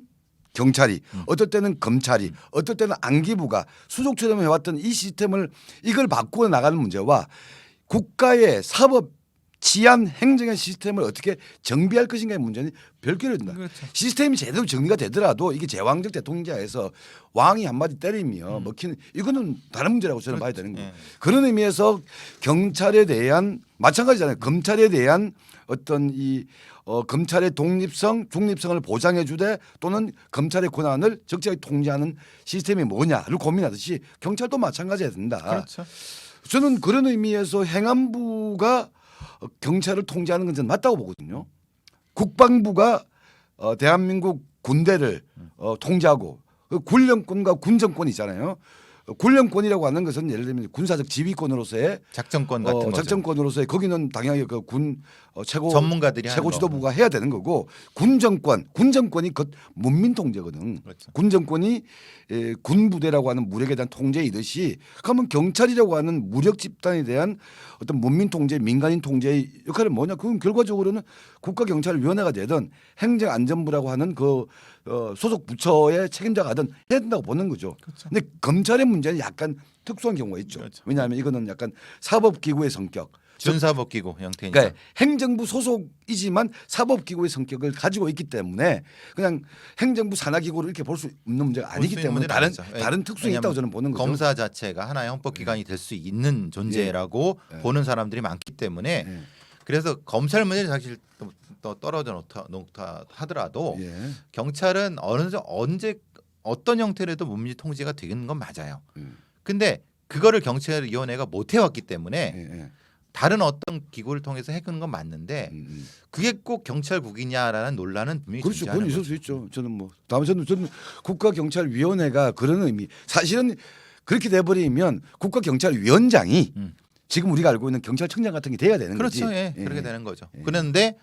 [SPEAKER 1] 경찰이 어떨 때는 검찰이 어떨 때는 안기부가 수족처럼 해왔던 이 시스템을 이걸 바꾸어 나가는 문제와 국가의 사법 치안 행정의 시스템을 어떻게 정비할 것인가의 문제는 별개로 된다.
[SPEAKER 2] 그렇죠.
[SPEAKER 1] 시스템이 제대로 정리가 되더라도 이게 제왕적 대통령제에서 왕이 한마디 때리며 먹히는 이거는 다른 문제라고 저는 봐야 되는 거예요.
[SPEAKER 2] 예.
[SPEAKER 1] 그런 의미에서 경찰에 대한 마찬가지잖아요. 검찰에 대한 어떤 이 검찰의 독립성, 중립성을 보장해 주되 또는 검찰의 권한을 적절하게 통제하는 시스템이 뭐냐를 고민하듯이 경찰도 마찬가지야 된다.
[SPEAKER 2] 그렇죠.
[SPEAKER 1] 저는 그런 의미에서 행안부가 경찰을 통제하는 건 저는 맞다고 보거든요. 국방부가 대한민국 군대를 통제하고 군령권과 군정권이 있잖아요. 군령권이라고 하는 것은 예를 들면 군사적 지휘권으로서의
[SPEAKER 2] 작전권 같은 거죠.
[SPEAKER 1] 작전권으로서의 거기는 당연히 그 군 최고
[SPEAKER 2] 전문가들이 하는
[SPEAKER 1] 최고
[SPEAKER 2] 거.
[SPEAKER 1] 지도부가 해야 되는 거고 군정권이 그 문민 통제거든.
[SPEAKER 2] 그렇죠.
[SPEAKER 1] 군정권이 군부대라고 하는 무력에 대한 통제이듯이 그러면 경찰이라고 하는 무력 집단에 대한 어떤 문민 통제, 민간인 통제의 역할은 뭐냐? 그건 결과적으로는 국가경찰위원회가 되든 행정안전부라고 하는 그 소속 부처의 책임자가 하든 해야 된다고 보는 거죠.
[SPEAKER 2] 그렇죠.
[SPEAKER 1] 근데 검찰의 문제는 약간 특수한 경우가 있죠.
[SPEAKER 2] 그렇죠.
[SPEAKER 1] 왜냐하면 이거는 약간 사법기구의 성격.
[SPEAKER 2] 준사법기구 형태니까.
[SPEAKER 1] 그러니까 행정부 소속이지만 사법기구의 성격을 가지고 있기 때문에 그냥 행정부 산하기구를 이렇게 볼 수 없는 문제가 아니기 때문에 다른 특성이 있다고 저는 보는 거죠.
[SPEAKER 2] 검사 자체가 하나의 헌법기관이 될 수 있는 존재라고 보는 사람들이 많기 때문에
[SPEAKER 1] 예.
[SPEAKER 2] 그래서 검찰 문제는 사실 또 떨어져 놓다 하더라도
[SPEAKER 1] 예.
[SPEAKER 2] 경찰은 언제 어떤 형태로도 문민 통제가 되는 건 맞아요. 근데 그거를 경찰위원회가 못 해왔기 때문에
[SPEAKER 1] 예.
[SPEAKER 2] 다른 어떤 기구를 통해서 해끄는 건 맞는데 그게 꼭 경찰국이냐라는 논란은 분명히
[SPEAKER 1] 그렇죠. 그건
[SPEAKER 2] 존재하는
[SPEAKER 1] 있을
[SPEAKER 2] 거죠.
[SPEAKER 1] 수 있죠. 저는 뭐 다만 저는 국가경찰위원회가 그런 의미 사실은 그렇게 돼버리면 국가경찰위원장이 지금 우리가 알고 있는 경찰청장 같은 게 돼야 되는 거지.
[SPEAKER 2] 그렇죠. 예. 그렇게 되는 거죠. 그런데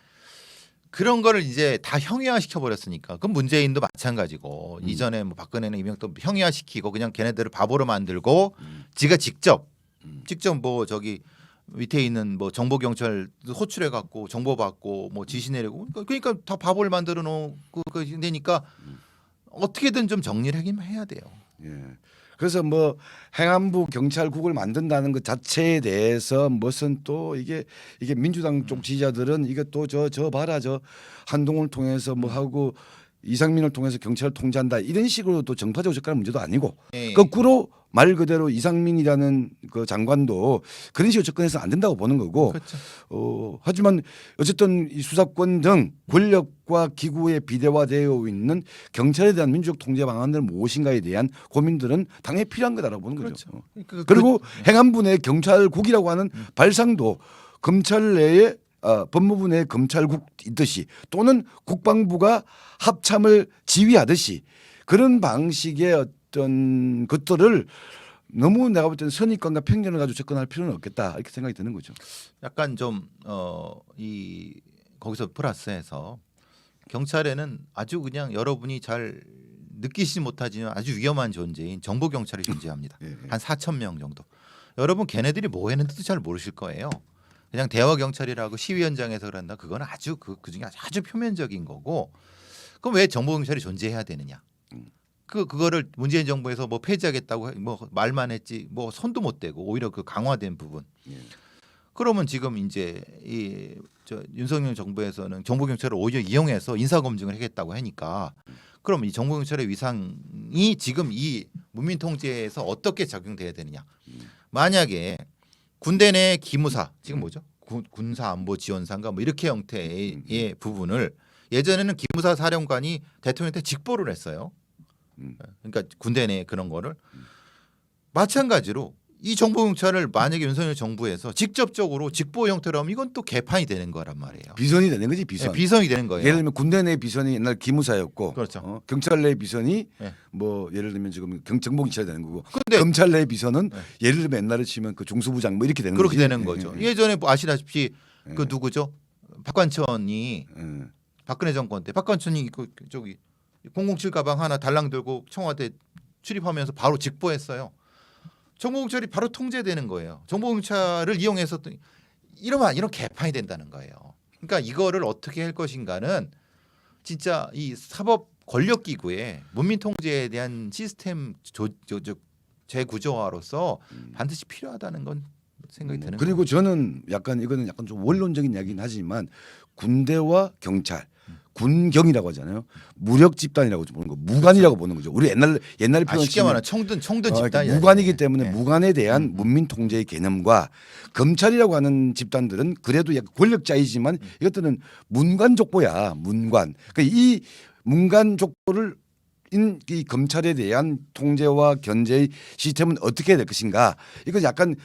[SPEAKER 2] 그런 거를 이제 다 형이화 시켜 버렸으니까 그럼 문재인도 마찬가지고 이전에 뭐 박근혜는 이명박도 형이화 시키고 그냥 걔네들을 바보로 만들고 지가 직접 뭐 저기 밑에 있는 뭐 정보 경찰 호출해 갖고 정보 받고 뭐 지시 내리고 그러니까 다 바보를 만들어 놓고 되니까 어떻게든 좀 정리를 하긴 해야 돼요.
[SPEAKER 1] 예. 그래서 뭐 행안부 경찰국을 만든다는 것 자체에 대해서 무슨 또 이게 민주당 쪽 지지자들은 이게 또 저 봐라 저 한동훈을 통해서 뭐 하고 이상민을 통해서 경찰을 통제한다 이런 식으로 또 정파적으로 접근하는 문제도 아니고
[SPEAKER 2] 예.
[SPEAKER 1] 거꾸로 말 그대로 이상민이라는 그 장관도 그런 식으로 접근해서 안 된다고 보는 거고
[SPEAKER 2] 그렇죠.
[SPEAKER 1] 하지만 어쨌든 이 수사권 등 권력과 기구의 비대화되어 있는 경찰에 대한 민주적 통제 방안들 무엇인가에 대한 고민들은 당연히 필요한 거다라고 보는 거죠.
[SPEAKER 2] 그렇죠.
[SPEAKER 1] 그리고 행안부 내 경찰국이라고 하는 발상도 검찰 내에 법무부 내 검찰국 있듯이 또는 국방부가 합참을 지휘하듯이 그런 방식의 어떤 것들을 너무 내가 볼 때는 선입관과 편견을 가지고 접근할 필요는 없겠다 이렇게 생각이 드는 거죠.
[SPEAKER 2] 약간 좀 이 거기서 플러스해서 경찰에는 아주 그냥 여러분이 잘 느끼시지 못하지만 아주 위험한 존재인 정보 경찰이 존재합니다.
[SPEAKER 1] 예.
[SPEAKER 2] 한 4,000명 정도. 여러분 걔네들이 뭐 했는지도 잘 모르실 거예요. 그냥 대화 경찰이라고 시위 현장에서 그런다. 그건 아주 그중에 아주 표면적인 거고. 그럼 왜 정보 경찰이 존재해야 되느냐? 그거를 문재인 정부에서 뭐 폐지하겠다고 뭐 말만 했지 뭐 손도 못 대고 오히려 그 강화된 부분.
[SPEAKER 1] 예.
[SPEAKER 2] 그러면 지금 이제 윤석열 정부에서는 정보 경찰을 오히려 이용해서 인사 검증을 하겠다고 하니까 그럼 이 정보 경찰의 위상이 지금 이 문민 통제에서 어떻게 적용돼야 되느냐? 만약에 군대 내 기무사 지금 뭐죠? 군사 안보 지원사인가 뭐 이렇게 형태의 부분을 예전에는 기무사 사령관이 대통령한테 직보를 했어요. 그러니까 군대 내 그런 거를 마찬가지로 이 정보 경찰을 만약에 윤석열 정부에서 직접적으로 직보 형태로 하면 이건 또 개판이 되는 거란 말이에요.
[SPEAKER 1] 비선이 되는 거지 비선.
[SPEAKER 2] 네, 비선이 되는 거예요.
[SPEAKER 1] 예를 들면 군대 내 비선이 옛날 기무사였고,
[SPEAKER 2] 그렇죠.
[SPEAKER 1] 경찰 내 비선이
[SPEAKER 2] 네.
[SPEAKER 1] 뭐 예를 들면 지금 정보경찰이 되는 거고,
[SPEAKER 2] 근데
[SPEAKER 1] 검찰 내 비선은
[SPEAKER 2] 네.
[SPEAKER 1] 예를 들면 옛날에 치면 그 중수부장 뭐 이렇게 되는
[SPEAKER 2] 그렇게
[SPEAKER 1] 거지.
[SPEAKER 2] 되는 거죠. 예전에 뭐 아시다시피 그 누구죠? 박관천이 박근혜 정권 때 박관천이 그 저기 007 가방 하나 달랑 들고 청와대 출입하면서 바로 직보했어요. 정보경찰이 바로 통제되는 거예요. 정보경찰을 이용해서 이런 개판이 된다는 거예요. 그러니까 이거를 어떻게 할 것인가는 진짜 이 사법 권력기구의 문민 통제에 대한 시스템 재구조화로서 반드시 필요하다는 건 생각이 드는 거예요.
[SPEAKER 1] 그리고 저는 이거는 약간 좀 원론적인 이야기긴 하지만 군대와 경찰 군경이라고 하잖아요. 무력 집단이라고 보는 거, 무관이라고 보는 거죠. 우리 옛날에 표현
[SPEAKER 2] 쉽게 말하면 청든 집단이
[SPEAKER 1] 무관이기 때문에
[SPEAKER 2] 네.
[SPEAKER 1] 무관에 대한 문민 통제의 개념과 검찰이라고 하는 집단들은 그래도 약간 권력자이지만 이것들은 문관 족보야. 문관. 그러니까 이 문관 족보를 이 검찰에 대한 통제와 견제의 시스템은 어떻게 해야 될 것인가? 이건 약간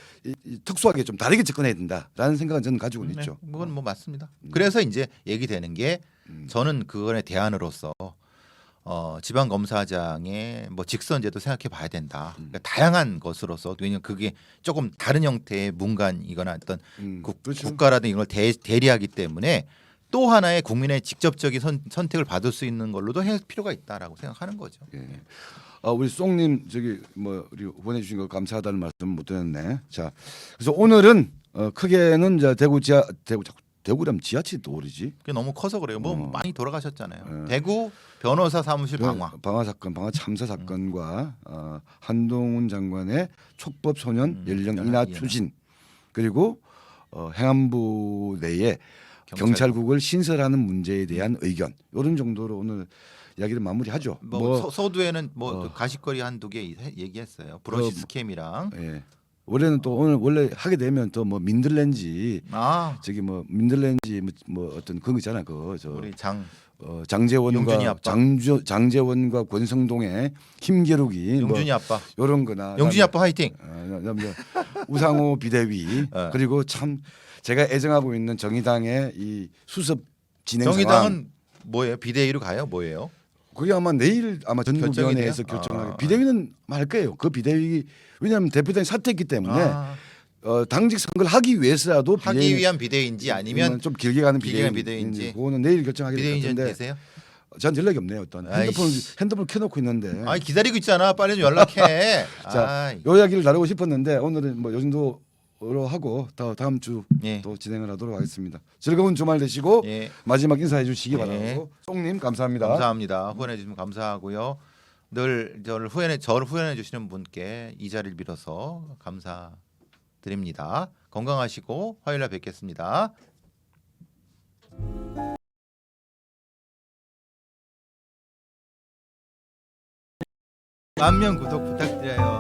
[SPEAKER 1] 특수하게 좀 다르게 접근해야 된다라는 생각은 저는 가지고 있죠.
[SPEAKER 2] 그건 뭐 맞습니다. 그래서 이제 얘기되는 게 저는 그거에 대안으로서 지방 검사장의 뭐 직선제도 생각해 봐야 된다. 그러니까 다양한 것으로서 왜냐하면 그게 조금 다른 형태의 문관이거나 어떤
[SPEAKER 1] 그렇죠.
[SPEAKER 2] 국가라든 이걸 대리하기 때문에 또 하나의 국민의 직접적인 선택을 받을 수 있는 걸로도 할 필요가 있다라고 생각하는 거죠.
[SPEAKER 1] 예. 우리 송님 저기 뭐 우리 보내주신 거 감사하다는 말씀 못 드렸네. 자, 그래서 오늘은 크게는 이제 대구라면 지하철이 떠오르지.
[SPEAKER 2] 그게 너무 커서 그래요. 뭐 많이 돌아가셨잖아요.
[SPEAKER 1] 예.
[SPEAKER 2] 대구 변호사 사무실 방화.
[SPEAKER 1] 방화 참사 사건과 한동훈 장관의 촉법 소년 연령 인하 추진 그리고 행안부 내에 경찰국을 신설하는 문제에 대한 의견 이런 정도로 오늘 이야기를 마무리하죠.
[SPEAKER 2] 서두에는 가십거리 한두 개 얘기했어요. 브러쉬 스캠이랑.
[SPEAKER 1] 예. 원래는 또 오늘 원래 하게 되면 또 뭐 민들렌지 저기 뭐 민들렌지 뭐 어떤 그거 있잖아
[SPEAKER 2] 우리
[SPEAKER 1] 장재원과 장재원과 권성동의 힘겨루기
[SPEAKER 2] 용준이 아빠
[SPEAKER 1] 이런 거나
[SPEAKER 2] 용준이 아빠 화이팅.
[SPEAKER 1] 우상호 비대위 그리고 참 제가 애정하고 있는 정의당의 이 수습 진행
[SPEAKER 2] 정의당은
[SPEAKER 1] 상황.
[SPEAKER 2] 뭐예요? 비대위로 가요? 뭐예요?
[SPEAKER 1] 그게 아마 내일 전국위원회에서 결정하게 비대위는 할 거예요. 그 비대위 왜냐하면 대표단이 사퇴했기 때문에 당직 선거를 하기 위해서라도
[SPEAKER 2] 하기 위한 비대위인지 아니면
[SPEAKER 1] 좀 길게 가는 비대위인지 그거는 내일 결정하게 될 텐데.
[SPEAKER 2] 되세요?
[SPEAKER 1] 전 연락이 없네요. 어떤 핸드폰 켜놓고 있는데.
[SPEAKER 2] 아니 기다리고 있잖아. 빨리 좀 연락해.
[SPEAKER 1] 자, 요 이야기를 다루고 싶었는데 오늘은 뭐 요 정도로 하고 다음 주 또 진행을 하도록 하겠습니다. 즐거운 주말 되시고 마지막 인사해 주시기 바라고. 송님 감사합니다.
[SPEAKER 2] 감사합니다. 후원해 주시면 감사하고요. 늘 저를 후원해 주시는 분께 이 자리를 빌어서 감사드립니다. 건강하시고 화요일에 뵙겠습니다. 만명 구독 부탁드려요.